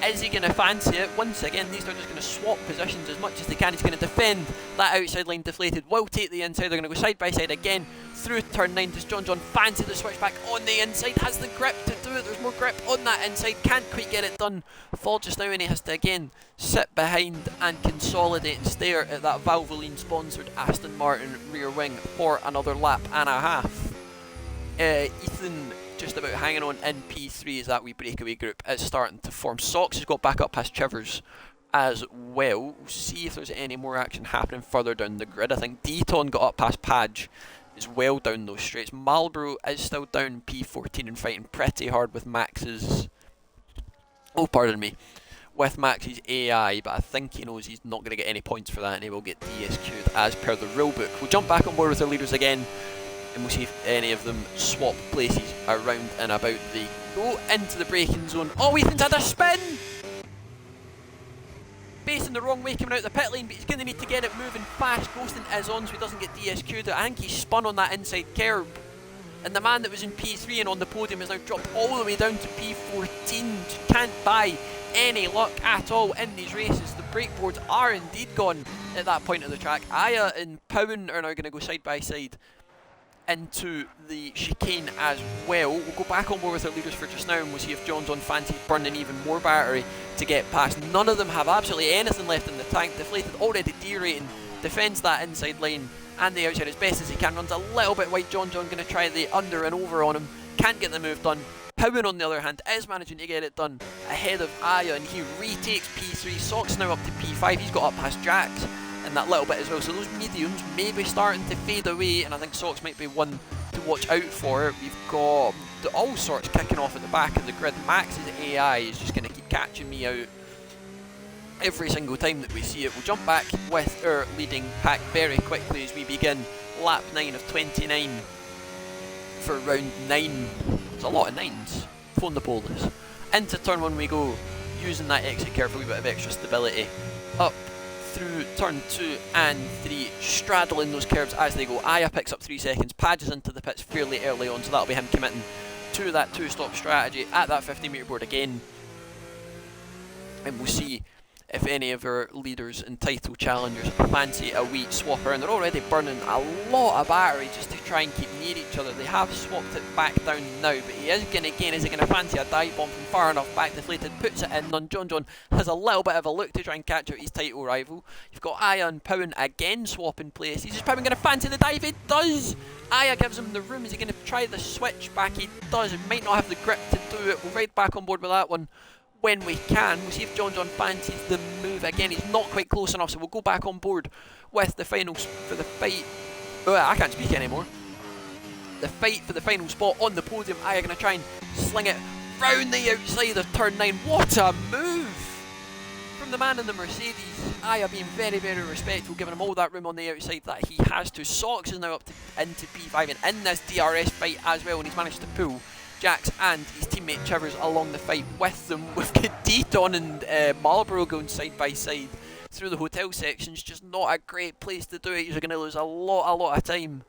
Is he going to fancy it? Once again, these are just going to swap positions as much as they can. He's going to defend that outside line. Deflated will take the inside. They're going to go side by side again through turn 9. Does John fancy the switch back on the inside? Has the grip to do it. There's more grip on that inside. Can't quite get it done. Fall just now, and he has to again sit behind and consolidate and stare at that Valvoline sponsored Aston Martin rear wing for another lap and a half. Ethan just about hanging on in P3 as that wee breakaway group is starting to form. Socks has got back up past Chivers as well. We'll see if there's any more action happening further down the grid. I think Deton got up past Padge as well down those straights. Marlboro is still down P14 and fighting pretty hard with Max's with Max's AI, but I think he knows he's not going to get any points for that, and he will get DSQ'd as per the rulebook. We'll jump back on board with our leaders again, and we'll see if any of them swap places around and about. They go into the braking zone. Oh, Ethan's had a spin! Facing the wrong way coming out the pit lane, but he's going to need to get it moving fast. Ghosting is on so he doesn't get DSQ'd. I think he's spun on that inside curb. And the man that was in P3 and on the podium has now dropped all the way down to P14. Can't buy any luck at all in these races. The brake boards are indeed gone at that point of the track. Aya and Powen are now going to go side by side into the chicane as well. We'll go back on board with our leaders for just now, and we'll see if John's on fancy burning even more battery to get past. None of them have absolutely anything left in the tank. Deflated already derating, defends that inside line and the outside as best as he can. Runs a little bit wide. John going to try the under and over on him. Can't get the move done. Powen on the other hand is managing to get it done ahead of Aya, and he retakes P3. Socks now up to P5. He's got up past Jax in that little bit as well. So those mediums may be starting to fade away, and I think Socks might be one to watch out for. We've got all sorts kicking off at the back of the grid. Max's AI is just going to keep catching me out every single time that we see it. We'll jump back with our leading pack very quickly as we begin lap 9 of 29 for round 9. It's a lot of 9s. Phone the bowlers. Into turn 1 we go, using that exit curve for a wee bit of extra stability. Up through turn 2 and 3, straddling those curves as they go. Aya picks up 3 seconds, Padge is into the pits fairly early on, so that'll be him committing to that 2-stop strategy at that 50-metre board again. And we'll see if any of our leaders and title challengers fancy a wee swapper, and they're already burning a lot of battery just to try and keep near each other. They have swapped it back down now, but he is going to gain. Is he going to fancy a dive bomb from far enough back? Deflated puts it in. John has a little bit of a look to try and catch out his title rival. You've got Aya and Powen again swapping places. Is Powen going to fancy the dive? He does! Aya gives him the room. Is he going to try the switch back? He does. He might not have the grip to do it. We'll ride back on board with that one when we can. We'll see if John fancies the move again. He's not quite close enough, so we'll go back on board with the finals for the fight. Oh, I can't speak anymore. The fight for the final spot on the podium. Aya going to try and sling it round the outside of turn 9. What a move from the man in the Mercedes. Aya being very, very respectful, giving him all that room on the outside that he has to. Socks is now up to, into P5 and in this DRS fight as well, and he's managed to pull Jax and his teammate Chivers along the fight with them. We've got Deaton and Marlborough going side by side through the hotel sections. Just not a great place to do it. You're going to lose a lot of time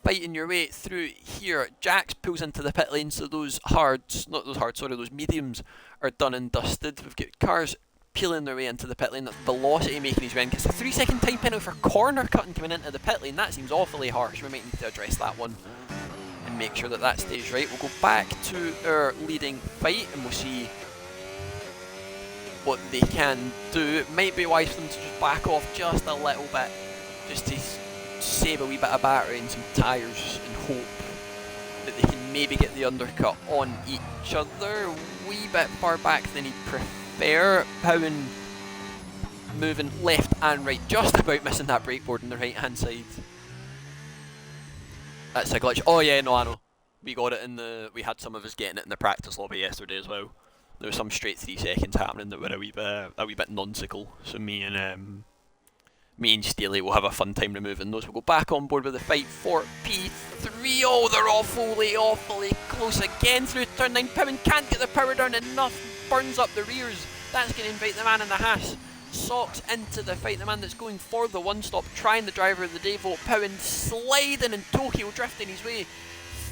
fighting your way through here. Jax pulls into the pit lane, so those those mediums are done and dusted. We've got cars peeling their way into the pit lane. That's Velocity making his way in. Gets a 3-second time penalty for corner cutting coming into the pit lane. That seems awfully harsh. We might need to address that one and make sure that that stays right. We'll go back to our leading fight and we'll see what they can do. It might be wise for them to just back off just a little bit, just to save a wee bit of battery and some tyres, and hope that they can maybe get the undercut on each other. A wee bit far back than he'd prefer. Powen moving left and right, just about missing that breakboard on the right hand side. That's a glitch. Oh yeah, no, I know. We got it in the. We had some of us getting it in the practice lobby yesterday as well. There was some straight 3 seconds happening that were a wee bit nonsensical. So me and Steely will have a fun time removing those. We'll go back on board with the fight for P3. Oh, they're awfully close again through turn 9. Powen can't get the power down enough. Burns up the rears. That's going to invite the man in the Haas. Socks into the fight, the man that's going for the one-stop, trying the driver of the day vote. Powen sliding and Tokyo drifting his way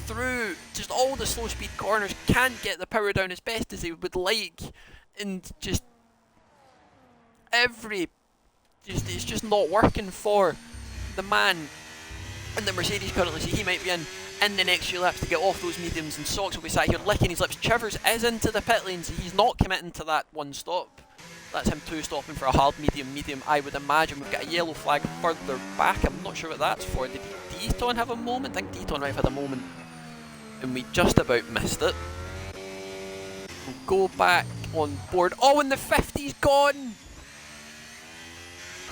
through just all the slow speed corners, can't get the power down as best as he would like, and just it's just not working for the man in the Mercedes currently. So he might be in the next few laps to get off those mediums, and Socks will be sat here licking his lips. Chivers is into the pit lane, so he's not committing to that one stop. That's him 2-stopping for a hard medium. I would imagine we've got a yellow flag further back. I'm not sure what that's for. Did Deaton have a moment? I think Deaton might have had a moment, and we just about missed it. We'll go back on board. Oh, and the 50's gone!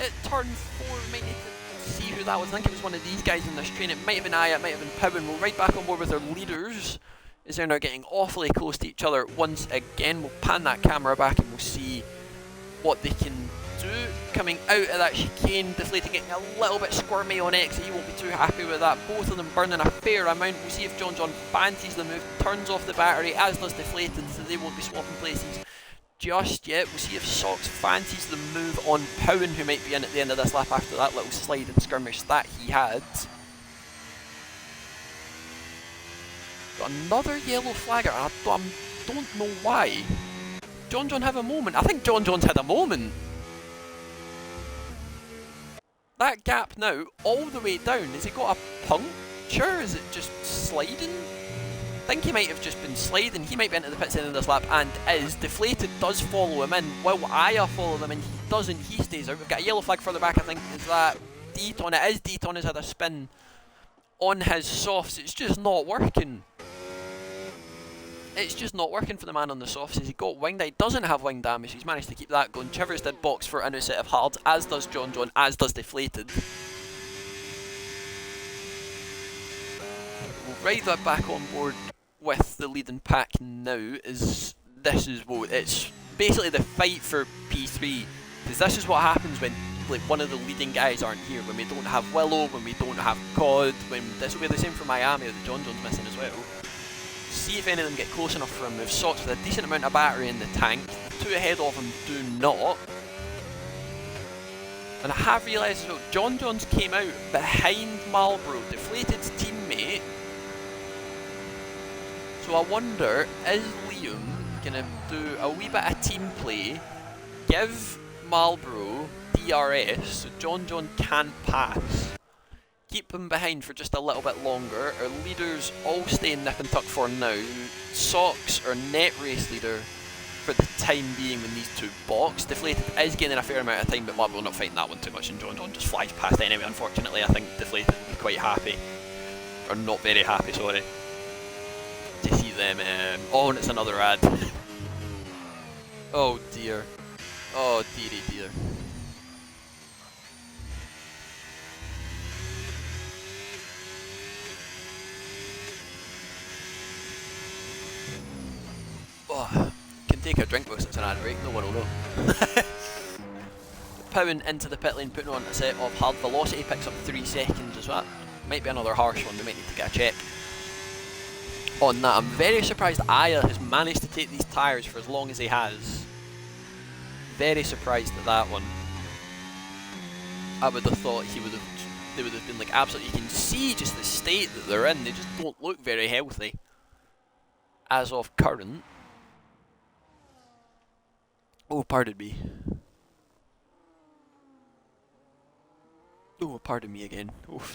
At turn 4, we might need to see who that was. I think it was one of these guys in this train. It might have been Aya, it might have been Powen. We'll right back on board with our leaders, as they're now getting awfully close to each other once again. We'll pan that camera back and we'll see what they can do. Coming out of that chicane, Deflated getting a little bit squirmy on exit. He won't be too happy with that. Both of them burning a fair amount. We'll see if John fancies the move, turns off the battery, as does Deflated, so they won't be swapping places just yet. We'll see if Socks fancies the move on Powen, who might be in at the end of this lap after that little slide and skirmish that he had. Got another yellow flagger. I don't know why. John have a moment. I think John's had a moment. That gap now, all the way down. Has he got a puncture? Is it just sliding? I think he might have just been sliding. He might be into the pits end of this lap and is. Deflated does follow him in. Will Aya follow them in? He doesn't. He stays out. We've got a yellow flag further back, I think. Is that Deaton? It is Deaton has had a spin on his softs. It's just not working. it's just not working for the man on the softs. He got wing damage. He doesn't have wing damage. He's managed to keep that going. Chivers did box for a new set of hards, as does John, as does Deflated. We'll ride that back on board with the leading pack now. It's basically the fight for P3, because this is what happens when like one of the leading guys aren't here, when we don't have Willow, when we don't have COD, when this will be the same for Miami that John's missing as well. See if any of them get close enough for him. With Sox with a decent amount of battery in the tank, the two ahead of him do not. And I have realised as well, John's came out behind Marlboro, Deflated's teammate. So I wonder, is Liam going to do a wee bit of team play, give Marlboro DRS so John can't pass, keep him behind for just a little bit longer. Our leaders all stay in nip and tuck for now. Sox, our net race leader, for the time being when these two box. Deflated is gaining a fair amount of time, but Marlboro not fighting that one too much, and John just flies past anyway. Unfortunately, I think Deflated will be quite happy, or not very happy, sorry, to see them. Oh, and it's another ad. Oh dear. Oh dearie dear. Oh, can take a drink whilst it's an ad break, no one will know. Powing into the pit lane, putting on a set of hard velocity, picks up 3 seconds as well. Might be another harsh one, we might need to get a check on that. I'm very surprised Aya has managed to take these tyres for as long as he has. Very surprised at that one. I would have thought they would have been like absolutely, you can see just the state that they're in, they just don't look very healthy as of current. Oh, pardon me. Oh, pardon me again. Oof.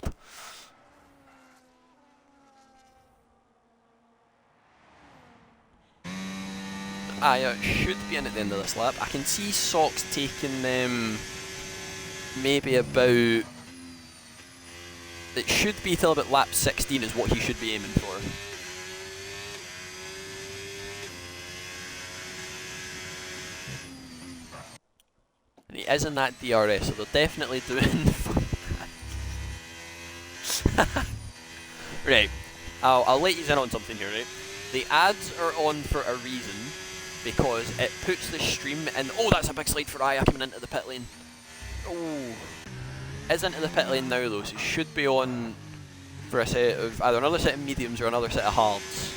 Aya should be in at the end of this lap. I can see Sox taking them maybe about... It should be till about lap 16 is what he should be aiming for. And he is in that DRS, so they're definitely doing... Right, I'll let you in on something here, right? The ads are on for a reason, because it puts the stream in... Oh, that's a big slide for Aya coming into the pit lane. Oh, is into the pit lane now though, so it should be on for a set of either another set of mediums or another set of hards.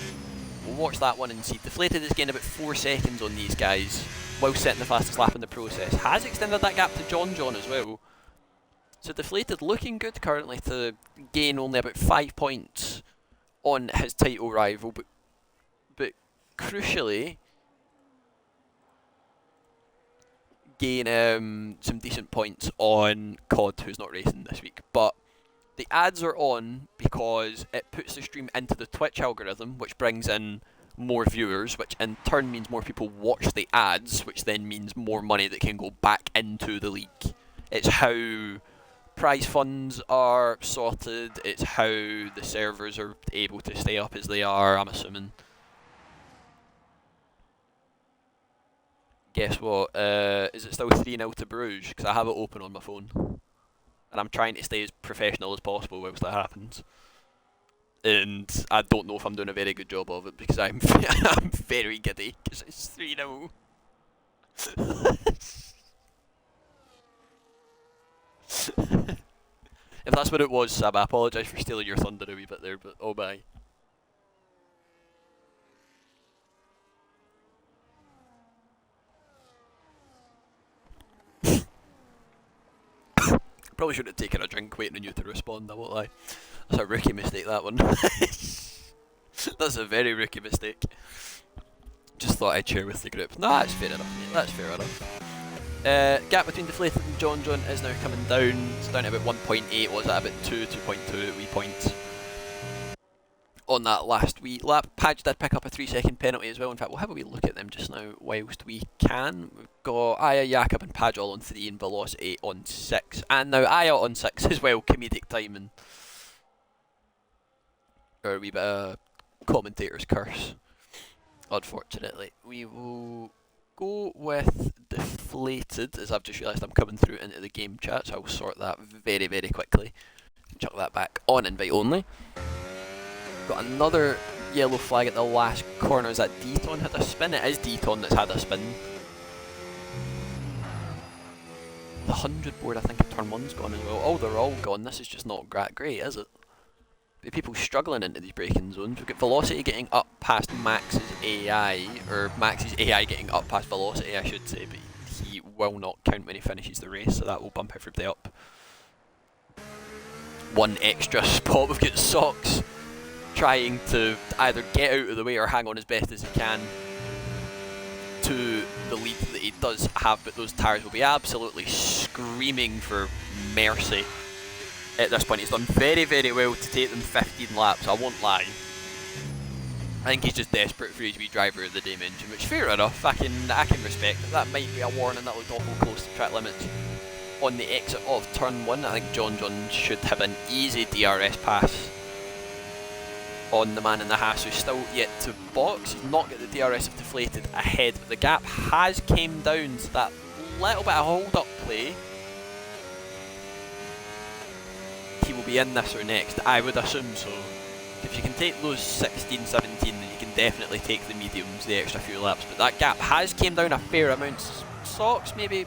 We'll watch that one and see. Deflated is getting about 4 seconds on these guys, while setting the fastest lap in the process. Has extended that gap to John as well. So Deflated looking good currently to gain only about 5 points on his title rival, but crucially gain some decent points on COD, who's not racing this week. But the ads are on because it puts the stream into the Twitch algorithm, which brings in more viewers, which in turn means more people watch the ads, which then means more money that can go back into the league. It's how prize funds are sorted, it's how the servers are able to stay up as they are, I'm assuming. Guess what, is it still 3-0 to Bruges? Because I have it open on my phone. And I'm trying to stay as professional as possible whilst that happens. And I don't know if I'm doing a very good job of it, because I'm I'm very giddy, because it's 3-0. If that's what it was, Sab, I apologise for stealing your thunder a wee bit there, but oh my. Probably should have taken a drink waiting on you to respond, I won't lie. That's a rookie mistake, that one. That's a very rookie mistake. Just thought I'd share with the group. No, that's fair enough, mate. That's fair enough. Gap between Deflated and John is now coming down. It's down to about 1.8, was at about 2.2 wee points on that last wee lap. Padge did pick up a 3-second penalty as well. In fact, we'll have a wee look at them just now whilst we can. We've got Aya, Jakob and Padge all on 3 and Velocity on 6. And now Aya on 6 as well, comedic timing. Or a wee bit of commentator's curse. Unfortunately, we will go with Deflated, as I've just realised I'm coming through into the game chat, so I will sort that very, very quickly. Chuck that back on invite only. Got another yellow flag at the last corner. Is that Deton had a spin? It is Deton that's had a spin. The 100 board, I think, at turn 1's gone as well. Oh, they're all gone. This is just not great, is it? The people struggling into these braking zones. We've got Velocity getting up past Max's AI, or Max's AI getting up past Velocity, I should say, but he will not count when he finishes the race, so that will bump everybody up. One extra spot. We've got Socks trying to either get out of the way or hang on as best as he can to the lead that he does have, but those tyres will be absolutely screaming for mercy at this point. He's done very, very well to take them 15 laps, I won't lie. I think he's just desperate for his wee driver of the day mention, which fair enough, I can respect it. That might be a warning. That looked awful close to track limits. On the exit of turn 1, I think John should have an easy DRS pass on the man in the Haas, who's still yet to box. He's not got the DRS of Deflated ahead, but the gap has came down to that little bit of hold-up play. He will be in this or next, I would assume so. If you can take those 16, 17, then you can definitely take the mediums, the extra few laps, but that gap has came down a fair amount. Socks maybe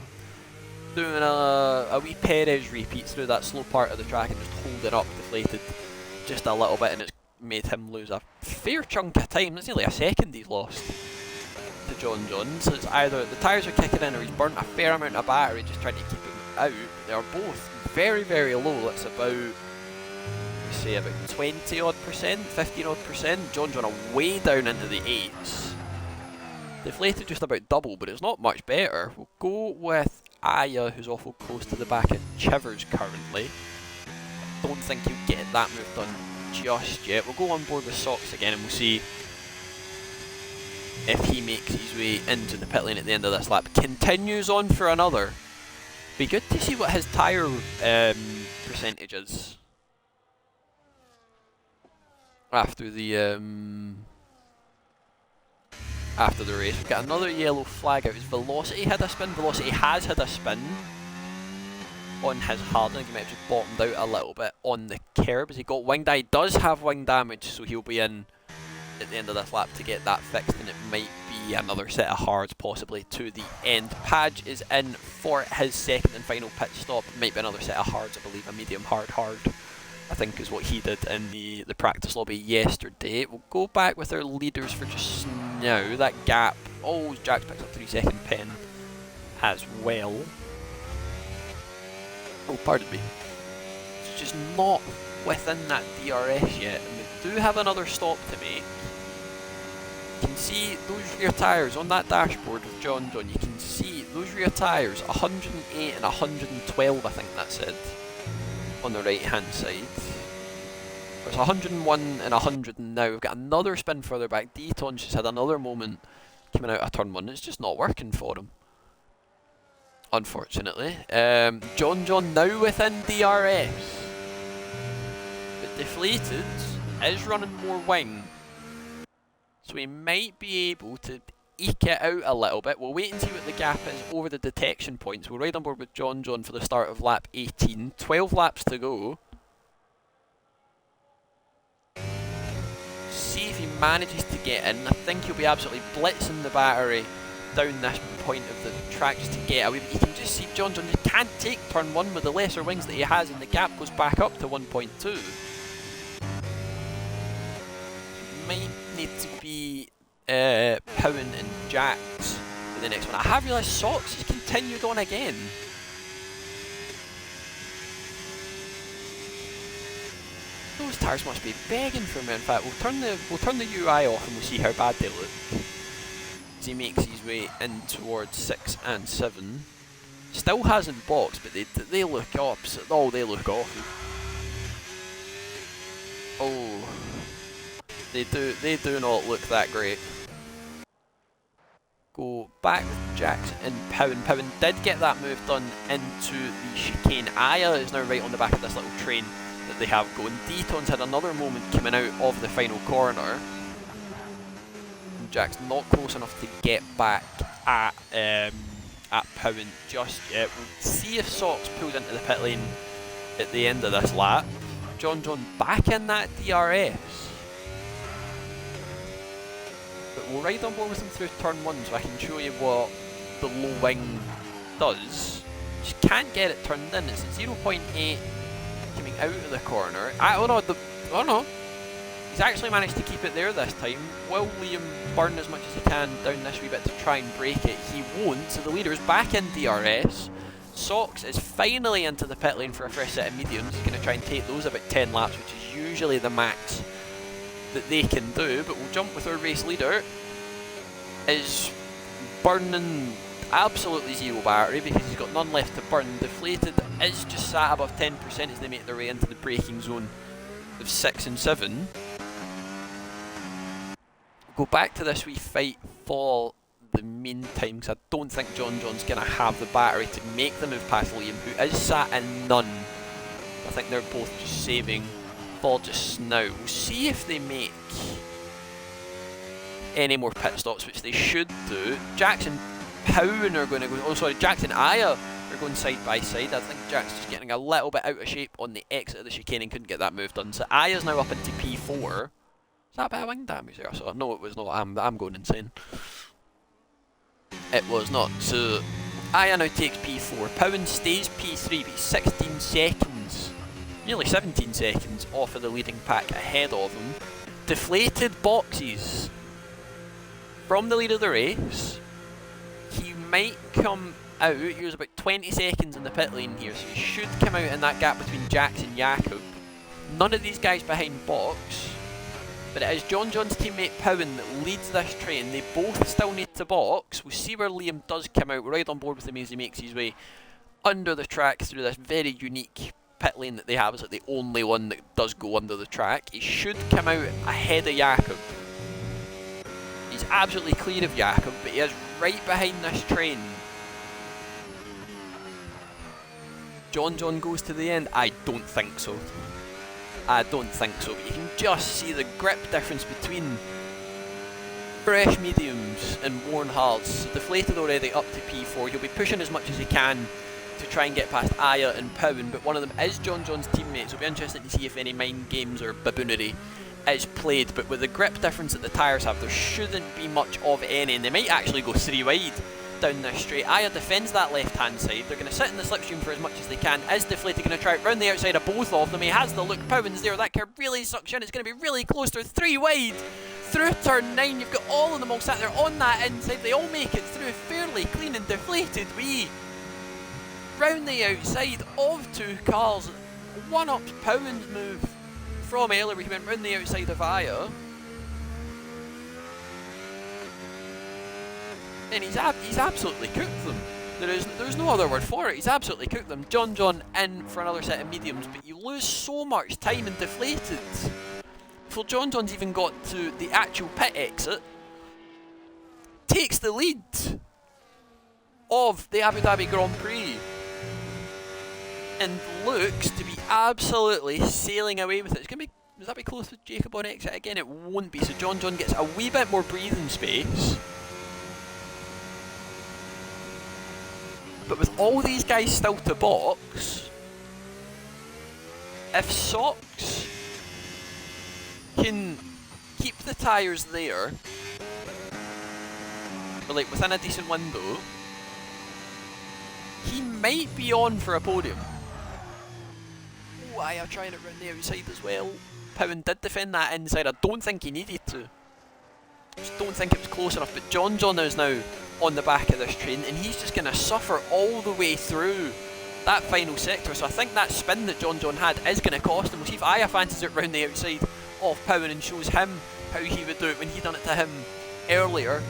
doing a wee Perez repeat through that slow part of the track and just holding up Deflated just a little bit, and it's made him lose a fair chunk of time. It's nearly a second he's lost to John. So it's either the tyres are kicking in or he's burnt a fair amount of battery just trying to keep him out. They are both very, very low. It's about, let's say, about 20 odd percent, 15 odd percent. John are way down into the 8s. Deflated just about double, but it's not much better. We'll go with Aya, who's awful close to the back of Chivers currently. Don't think he'll get that move done just yet. We'll go on board with Socks again and we'll see if he makes his way into the pit lane at the end of this lap. Continues on for another. Be good to see what his tyre percentage is after the race. We've got another yellow flag out. His Velocity had a spin. Velocity has had a spin on his hard. I think he might have just bottomed out a little bit on the curb as he got winged. He does have wing damage, so he'll be in at the end of this lap to get that fixed, and it might be another set of hards possibly to the end. Padge is in for his second and final pit stop. It might be another set of hards, I believe, a medium hard, I think is what he did in the practice lobby yesterday. We'll go back with our leaders for just now. That gap, oh, Jax picks up 3-second pen as well. Oh, pardon me. It's just not within that DRS yet, and we do have another stop to make. You can see those rear tyres on that dashboard of John. You can see those rear tyres, 108 and 112, I think that said, on the right hand side. There's 101 and 100 now. We've got another spin further back. Deton's just had another moment coming out of turn 1. It's just not working for him, unfortunately. John now within DRS, but Deflated is running more wing, so he might be able to eke it out a little bit. We'll wait and see what the gap is over the detection points. We'll ride on board with John for the start of lap 18. 12 laps to go. See if he manages to get in. I think he'll be absolutely blitzing the battery down this point of the track just to get away. But you can just see John just can't take turn 1 with the lesser wings that he has, and the gap goes back up to 1.2. Might need to be Powen and Jax for the next one. I have realised Socks has continued on again. Those tyres must be begging for me. In fact, we'll turn the UI off and we'll see how bad they look as he makes his way in towards 6 and 7. Still hasn't boxed, but they look opposite. Oh, they look awful. Oh, they do not look that great. Go back with Jax and Powen. Powen did get that move done into the chicane. Aya is now right on the back of this little train that they have going. Deton's had another moment coming out of the final corner. Jack's not close enough to get back at Powen just yet. We'll see if Socks pulls into the pit lane at the end of this lap. John back in that DRS. But we'll ride on board with him through turn 1 so I can show you what the low wing does. Just can't get it turned in. It's at 0.8 coming out of the corner. Oh no. He's actually managed to keep it there this time. Will Liam burn as much as he can down this wee bit to try and break it? He won't, so the leader's back in DRS. Socks is finally into the pit lane for a fresh set of mediums. He's going to try and take those about 10 laps, which is usually the max that they can do. But we'll jump with our race leader. Is burning absolutely zero battery because he's got none left to burn. Deflated is just sat above 10% as they make their way into the braking zone of 6 and 7. Go back to this wee fight for the meantime because I don't think John's going to have the battery to make the move past Liam, who is sat in none. I think they're both just saving for just now. We'll see if they make any more pit stops, which they should do. Jackson Powen are going to go. Oh, sorry, Jackson Aya are going side by side. I think Jack's just getting a little bit out of shape on the exit of the chicane and couldn't get that move done. So Aya's now up into P4. Is that a bit of wing damage there? So no, it was not. I'm going insane. It was not. So Aya now takes P4. Powen stays P3, but he's 16 seconds, nearly 17 seconds off of the leading pack ahead of him. Deflated boxes from the lead of the race. He might come out. He was about 20 seconds in the pit lane here, so he should come out in that gap between Jax and Jakob. None of these guys behind box, but it is John's teammate Powen that leads this train. They both still need to box. We'll see where Liam does come out. We're right on board with him as he makes his way under the track through this very unique pit lane that they have. It's like the only one that does go under the track. He should come out ahead of Jakob. He's absolutely clear of Jakob, but he is right behind this train. John goes to the end? I don't think so. I don't think so, but you can just see the grip difference between fresh mediums and worn hards. So Deflated already up to P4. He'll be pushing as much as he can to try and get past Aya and Powen, but one of them is John's teammate, so it'll be interesting to see if any mind games or baboonery is played. But with the grip difference that the tyres have, there shouldn't be much of any, and they might actually go 3 wide down this straight. Aya defends that left hand side. They're going to sit in the slipstream for as much as they can. Is Deflated going to try it round the outside of both of them? He has the look. Powen's there. That curve really sucks in. It's going to be really close. They're 3 wide through turn 9. You've got all of them all sat there on that inside. They all make it through fairly clean and DeflatedWee round the outside of 2 cars. One up Powen's move from earlier. He went round the outside of Aya. And he's absolutely cooked them. There's no other word for it. He's absolutely cooked them. John in for another set of mediums, but you lose so much time and Deflated. Before John's even got to the actual pit exit, takes the lead of the Abu Dhabi Grand Prix and looks to be absolutely sailing away with it. It's going to be, does that be close to Jacob on exit again? It won't be, so John gets a wee bit more breathing space. But with all these guys still to box, if Socks can keep the tyres there, or like within a decent window, he might be on for a podium. Oh, Aya trying it round the outside as well. Powen did defend that inside. I don't think he needed to. Just don't think it was close enough. But John is now on the back of this train, and he's just going to suffer all the way through that final sector. So I think that spin that John had is going to cost him. We'll see if Aya fancies it round the outside of Powen and shows him how he would do it when he done it to him earlier.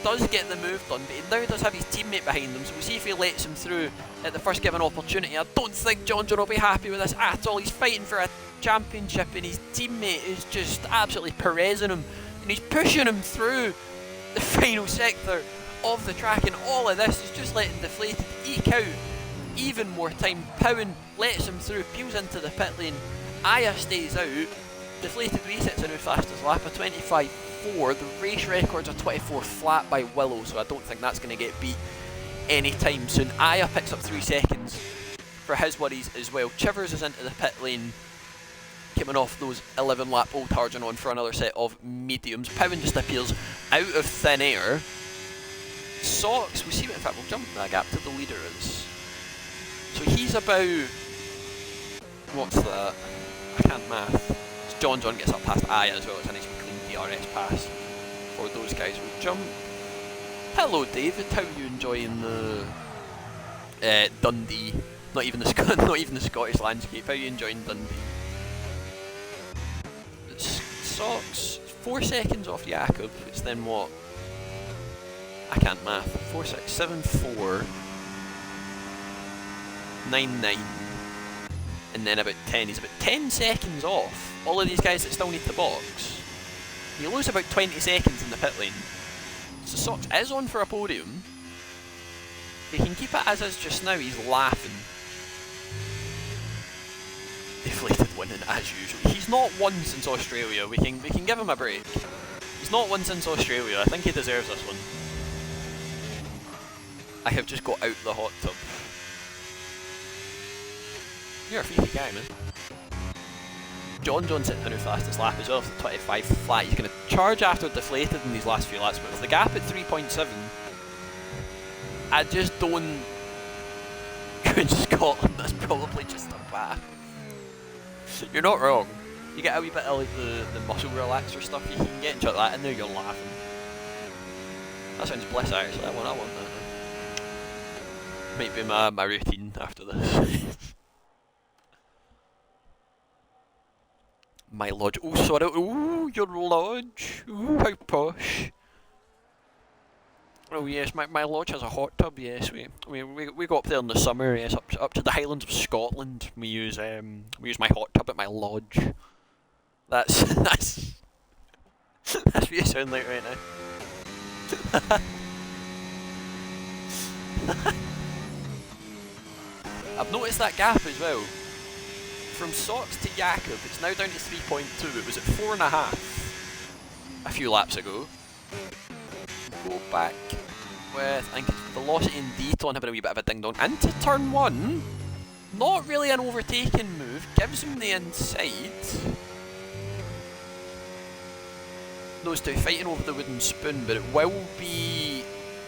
Does get the move done, but he now does have his teammate behind him, so we'll see if he lets him through at the first given opportunity. I don't think John will be happy with this at all. He's fighting for a championship, and his teammate is just absolutely Perezing him, and he's pushing him through the final sector of the track, and all of this is just letting Deflated eke out even more time. Powen lets him through, peels into the pit lane. Aya stays out. DeflatedWee sits in with fastest lap of 25 24. The race record's a 24 flat by Willow, so I don't think that's going to get beat anytime soon. Aya picks up 3 seconds for his worries as well. Chivers is into the pit lane, coming off those 11 lap Old Hards and on for another set of mediums. Powen just appears out of thin air. Socks, we see what, in fact, we'll jump that gap to the leader is. So he's about, what's that? I can't math. So John gets up past Aya as well. It's a nice clean DRS pass for those guys. We'll jump. Hello David, how are you enjoying the Dundee? Not even the Scottish landscape. How are you enjoying Dundee? Socks 4 seconds off Jakob. It's then what? I can't math. 4, 6, 7, 4, 9, 9, and then about 10. He's about 10 seconds off all of these guys that still need the box. You lose about 20 seconds in the pit lane. So Socks is on for a podium. If he can keep it as is just now, he's laughing. Deflated winning as usual. He's not won since Australia. We can give him a break. He's not won since Australia. I think he deserves this one. I have just got out the hot tub. You're a freaky guy, man. John's sitting on her fastest lap as well for 25 flat. He's going to charge after Deflated in these last few laps, but with the gap at 3.7, I just don't... in Scotland, that's probably just a bath. You're not wrong. You get a wee bit of like the muscle relaxer stuff, you can get into that in there, you're laughing. That sounds bliss actually, I want that. Might be my routine after this. My lodge. Oh, sorry. Oh, your lodge. Oh, how posh. Oh yes, my lodge has a hot tub. Yes, we go up there in the summer. Yes, up to the Highlands of Scotland. We use my hot tub at my lodge. That's that's what you sound like right now. I've noticed that gap as well. From Socks to Jakob, it's now down to 3.2. It was at 4.5 a few laps ago. Go back with, I think it's Velocity and Deton having a wee bit of a ding dong. Into turn 1. Not really an overtaking move. Gives him the inside. Those two fighting over the wooden spoon, but it won't be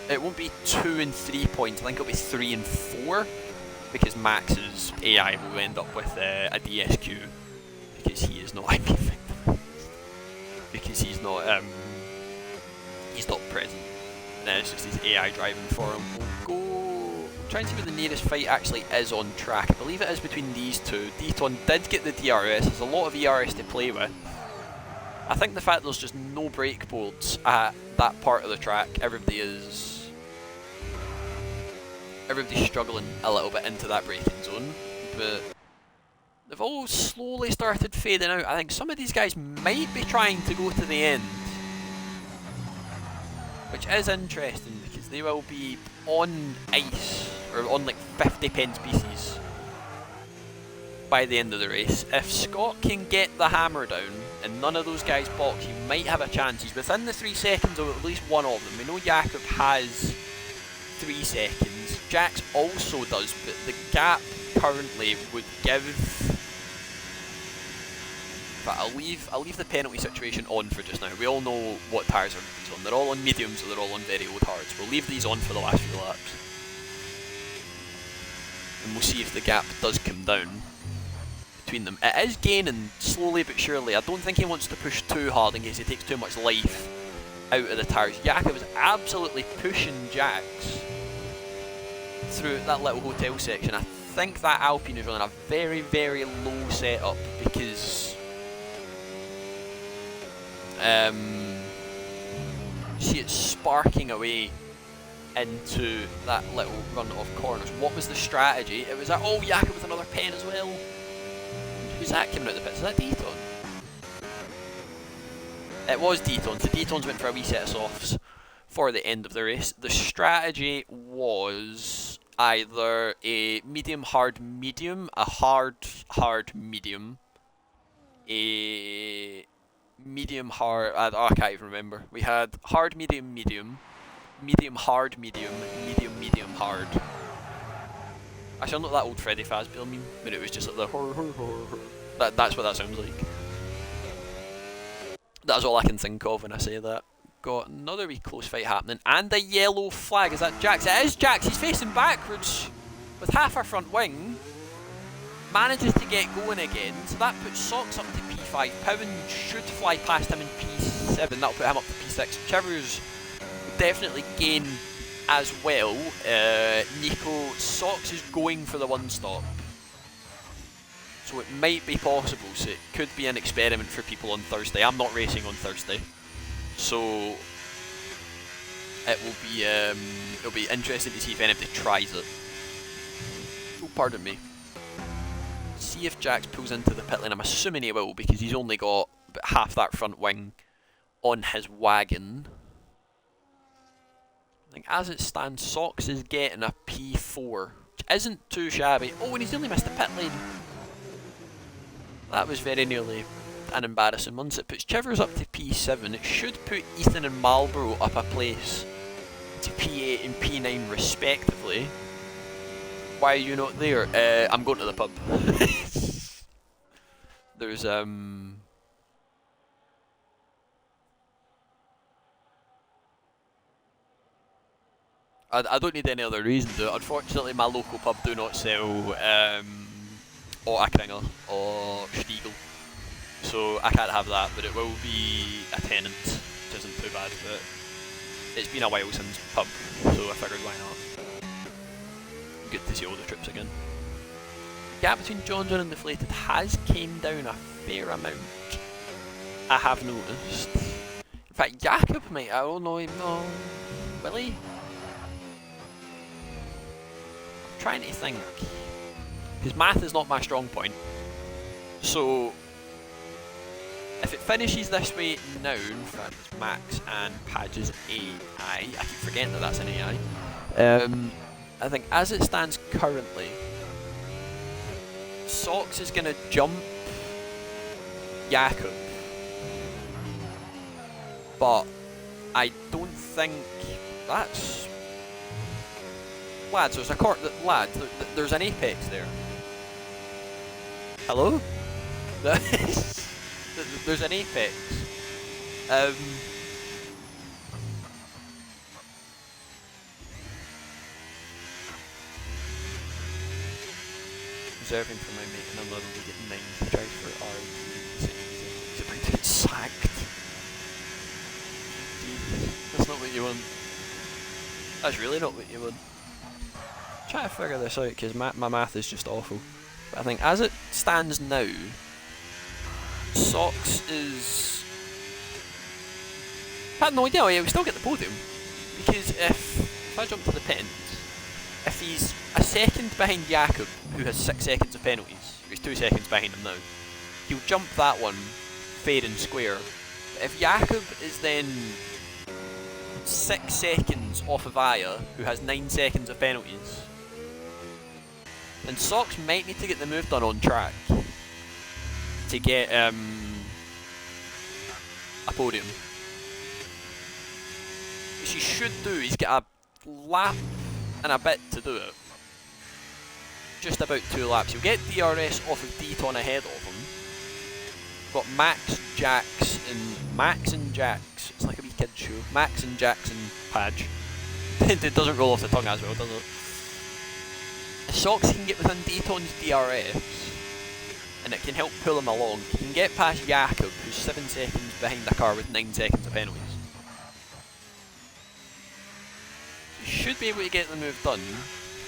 2 and 3 points. I think it'll be 3 and 4. Because Max's AI will end up with a DSQ because he is not because he's not present. And then it's just his AI driving for him. We'll go try and see where the nearest fight actually is on track. I believe it is between these two. Deton did get the DRS. There's a lot of ERS to play with. I think the fact there's just no brake boards at that part of the track, everybody's struggling a little bit into that braking zone, but they've all slowly started fading out. I think some of these guys might be trying to go to the end, which is interesting because they will be on ice, or on like 50 pen species by the end of the race. If Scott can get the hammer down and none of those guys box, he might have a chance. He's within the 3 seconds of at least one of them. We know Jakob has 3 seconds. Jax also does, but the gap currently would give... But I'll leave the penalty situation on for just now. We all know what tyres are on. They're all on mediums, or they're all on very old hards. We'll leave these on for the last few laps. And we'll see if the gap does come down between them. It is gaining slowly but surely. I don't think he wants to push too hard in case he takes too much life out of the tyres. Jakob is absolutely pushing Jax through that little hotel section. I think that Alpine is running a very, very low setup because see it's sparking away into that little run of corners. What was the strategy? It was that, oh, Jakob with another pen as well. Who's that coming out of the pits? Is that Deton? It was Deton, so Deton's went for a wee set of softs for the end of the race. The strategy was either a medium, hard, medium, a hard, hard, medium, a medium, hard. Oh, I can't even remember. We had hard, medium, medium, medium, hard, medium, medium, medium, hard. Actually, I'm not that old Freddy Fazbear meme, but it was just like the horror, horror, horror, horror. That's what that sounds like. That's all I can think of when I say that. Got another wee close fight happening, and a yellow flag. Is that Jax? It is Jax. He's facing backwards with half our front wing. Manages to get going again, so that puts Socks up to P5. Powen should fly past him in P7. That'll put him up to P6. Chivers definitely gain as well. Nico, Socks is going for the one stop. So it might be possible, so it could be an experiment for people on Thursday. I'm not racing on Thursday, so it will be it'll be interesting to see if anybody tries it. Oh, pardon me. See if Jax pulls into the pit lane. I'm assuming he will, because he's only got about half that front wing on his wagon. I think as it stands, Socks is getting a P4, which isn't too shabby. Oh, and he's only missed the pit lane. That was very nearly an embarrassing. Once it puts Chivers up to P7, it should put Ethan and Marlborough up a place to P8 and P9 respectively. Why are you not there? I'm going to the pub. There's I don't need any other reason to. Unfortunately, my local pub do not sell Ottakringer or Stiegel, so I can't have that, but it will be a tenant, which isn't too bad, but it's been a while since pub, so I figured why not. Good to see all the trips again. The gap between Johnson and Deflated has came down a fair amount, I have noticed. In fact, Jakob might, I don't know, no, will he? I'm trying to think. Because math is not my strong point. So, if it finishes this way now, in fact it's Max and Padge is AI, I keep forgetting that that's an AI. I think as it stands currently, Socks is going to jump Jakob. But I don't think that's... Lads, there's a lads, there's an apex there. Hello? There's an apex. Reserving for my mate and I'm literally getting 9 to try for R. He's about to get sacked. That's not what you want. That's really not what you want. Try to figure this out because my math is just awful. But I think as it stands now, Socks is... I had no idea, yeah, we still get the podium. Because if I jump to the pins, if he's a second behind Jakob, who has 6 seconds of penalties, he's 2 seconds behind him now, he'll jump that one fair and square. But if Jakob is then 6 seconds off of Aya, who has 9 seconds of penalties, then Socks might need to get the move done on track to get a podium. What he should do is get a lap and a bit to do it. Just about 2 laps. You'll get DRS off of Deton ahead of him. Got Max, Jax, and Max and Jax. It's like a wee kid's show. Max and Jax and Padge. It doesn't roll off the tongue as well, does it? Socks can get within Deton's DRS, and it can help pull him along. He can get past Jakob, who's 7 seconds behind the car with 9 seconds of penalties. He should be able to get the move done.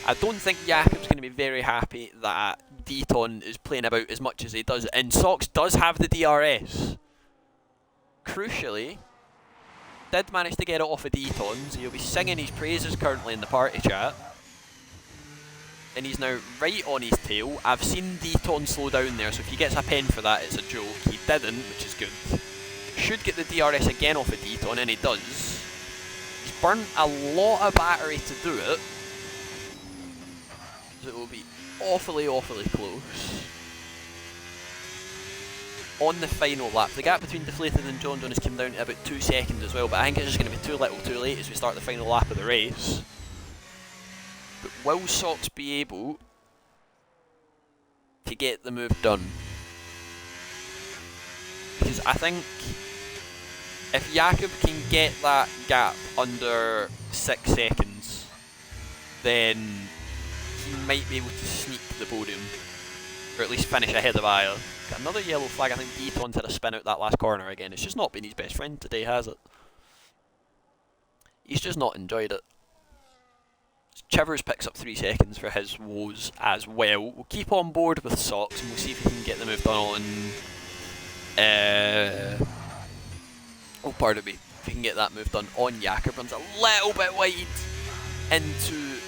I don't think Jakob's going to be very happy that Deton is playing about as much as he does, and Socks does have the DRS. Crucially, did manage to get it off of Deton, so he'll be singing his praises currently in the party chat. And he's now right on his tail. I've seen Deton slow down there, so if he gets a pen for that, it's a joke. He didn't, which is good. Should get the DRS again off of Deton, and he does. He's burnt a lot of battery to do it. So it will be awfully, awfully close. on the final lap. The gap between Deflated and John has come down to about 2 seconds as well, but I think it's just going to be too little too late as we start the final lap of the race. But will Sox be able to get the move done? Because I think if Jakob can get that gap under 6 seconds, then he might be able to sneak the podium, or at least finish ahead of IIRL. Got another yellow flag. I think Beaton's had a spin out that last corner again. It's just not been his best friend today, has it? He's just not enjoyed it. Chivers picks up 3 seconds for his woes as well. We'll keep on board with Sox and we'll see if we can get the move done on... oh, pardon me. If we can get that move done on Jakob. Runs a little bit wide into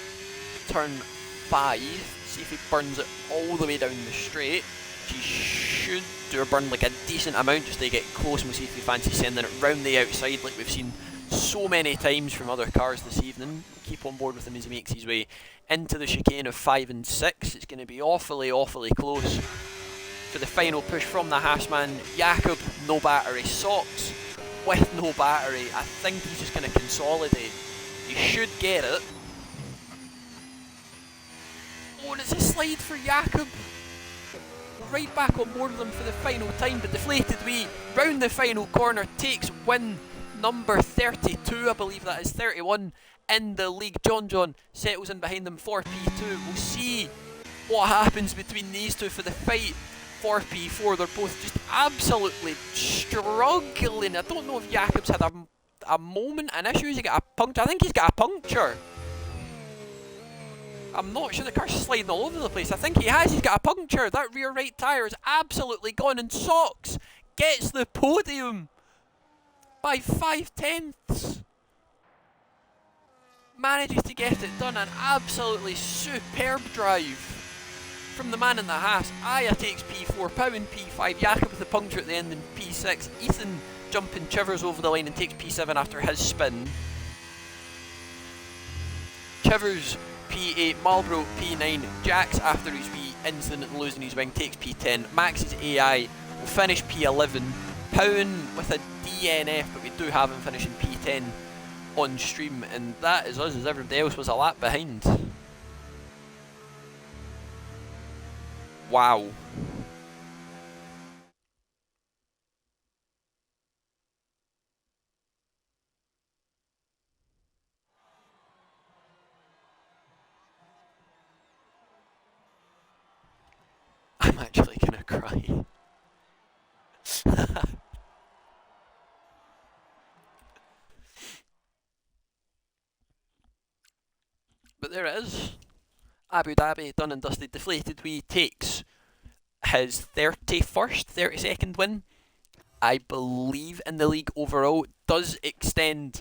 turn 5. See if he burns it all the way down the straight. He should do a burn like a decent amount just to get close, and we'll see if he fancies sending it round the outside like we've seen so many times from other cars this evening. We'll keep on board with him as he makes his way into the chicane of 5 and 6. It's going to be awfully close for the final push from the Haasman. Jakob, no battery. Sox with no battery. I think he's just going to consolidate. He should get it. Oh, and it's a slide for Jakob. Right back on board with them for the final time, but DeflatedWee round the final corner takes win number 32, I believe that is 31 in the league. John settles in behind them for P2. We'll see what happens between these two for the fight for P4. They're both just absolutely struggling. I don't know if Jakob's had a moment, an issue. Has he got a puncture? I think he's got a puncture. I'm not sure, the car's sliding all over the place. I think he has. He's got a puncture. That rear right tyre is absolutely gone, and Sox gets the podium by 5/10. Manages to get it done. An absolutely superb drive from the man in the Haas. Aya takes P4, Pau in P5, Jakob with the puncture at the end in P6, Ethan jumping Chivers over the line and takes P7 after his spin. Chivers P8, Marlboro P9, Jax after his wee incident and losing his wing takes P10, Max's AI will finish P11, Powen with a DNF, but we do have him finishing P10 on stream, and that is us as everybody else was a lap behind. Wow. I'm actually gonna cry. But there it is. Abu Dhabi, done and dusted. DeflatedWee takes his 32nd win, I believe, in the league overall. Does extend,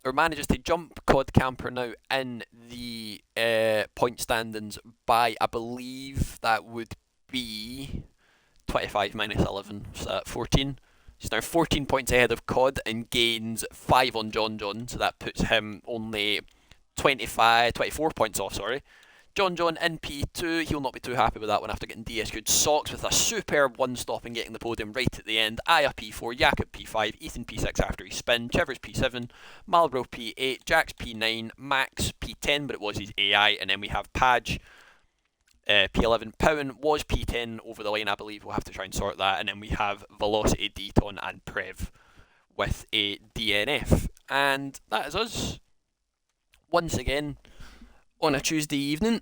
or manages to jump Cod Camper now in the point standings by, I believe that would be 25 minus 11, so at 14. He's now 14 points ahead of Cod and gains 5 on John, so that puts him only 24 points off, sorry. John in P2, he'll not be too happy with that one after getting DSQ'd. Sox with a superb one-stop and getting the podium right at the end. Aya P4, Jakob P5, Ethan P6 after his spin, Chivers P7, Marlboro P8, Jax P9, Max P10, but it was his AI, and then we have Padge P11. Powen was P10 over the line, I believe. We'll have to try and sort that, and then we have Velocity, Deton and Prev with a DNF. And that is us. Once again, on a Tuesday evening.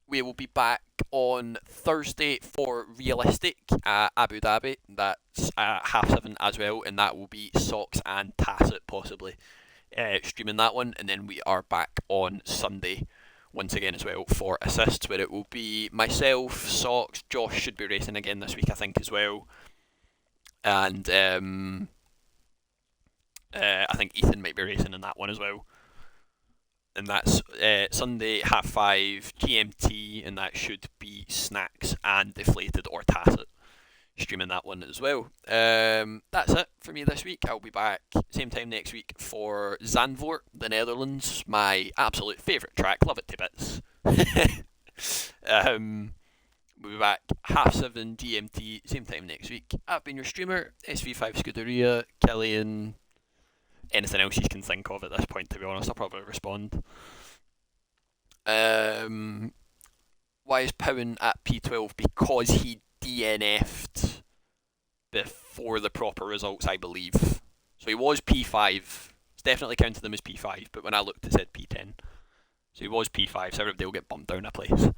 We will be back on Thursday for Realistic at Abu Dhabi. That's at 7:30 as well, and that will be Sox and Tacit possibly streaming that one. And then we are back on Sunday once again as well for Assists, where it will be myself, Sox, Josh should be racing again this week I think as well, and I think Ethan might be racing in that one as well. And that's Sunday 5:30 GMT, and that should be Snacks and Deflated or Tacit streaming that one as well. That's it for me this week. I'll be back same time next week for Zandvoort, the Netherlands, my absolute favourite track, love it to bits. we'll be back 7:30 GMT, same time next week. I've been your streamer, SV5 Scuderia, Killian. Anything else you can think of at this point, to be honest, I'll probably respond. Why is Powen at P12? Because he DNF'd before the proper results, I believe. So he was P5. It's definitely counted them as P5, but when I looked it said P10. So he was P5, so everybody will get bumped down a place.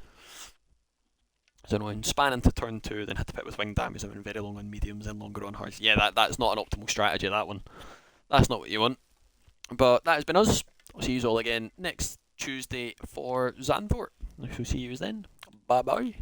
So annoying. Span into turn 2, then had to pit with wing damage and went very long on mediums and longer on hards. Yeah, that's not an optimal strategy, that one. That's not what you want. But that has been us. I'll see you all again next Tuesday for Zandvoort. I shall see you then. Bye bye.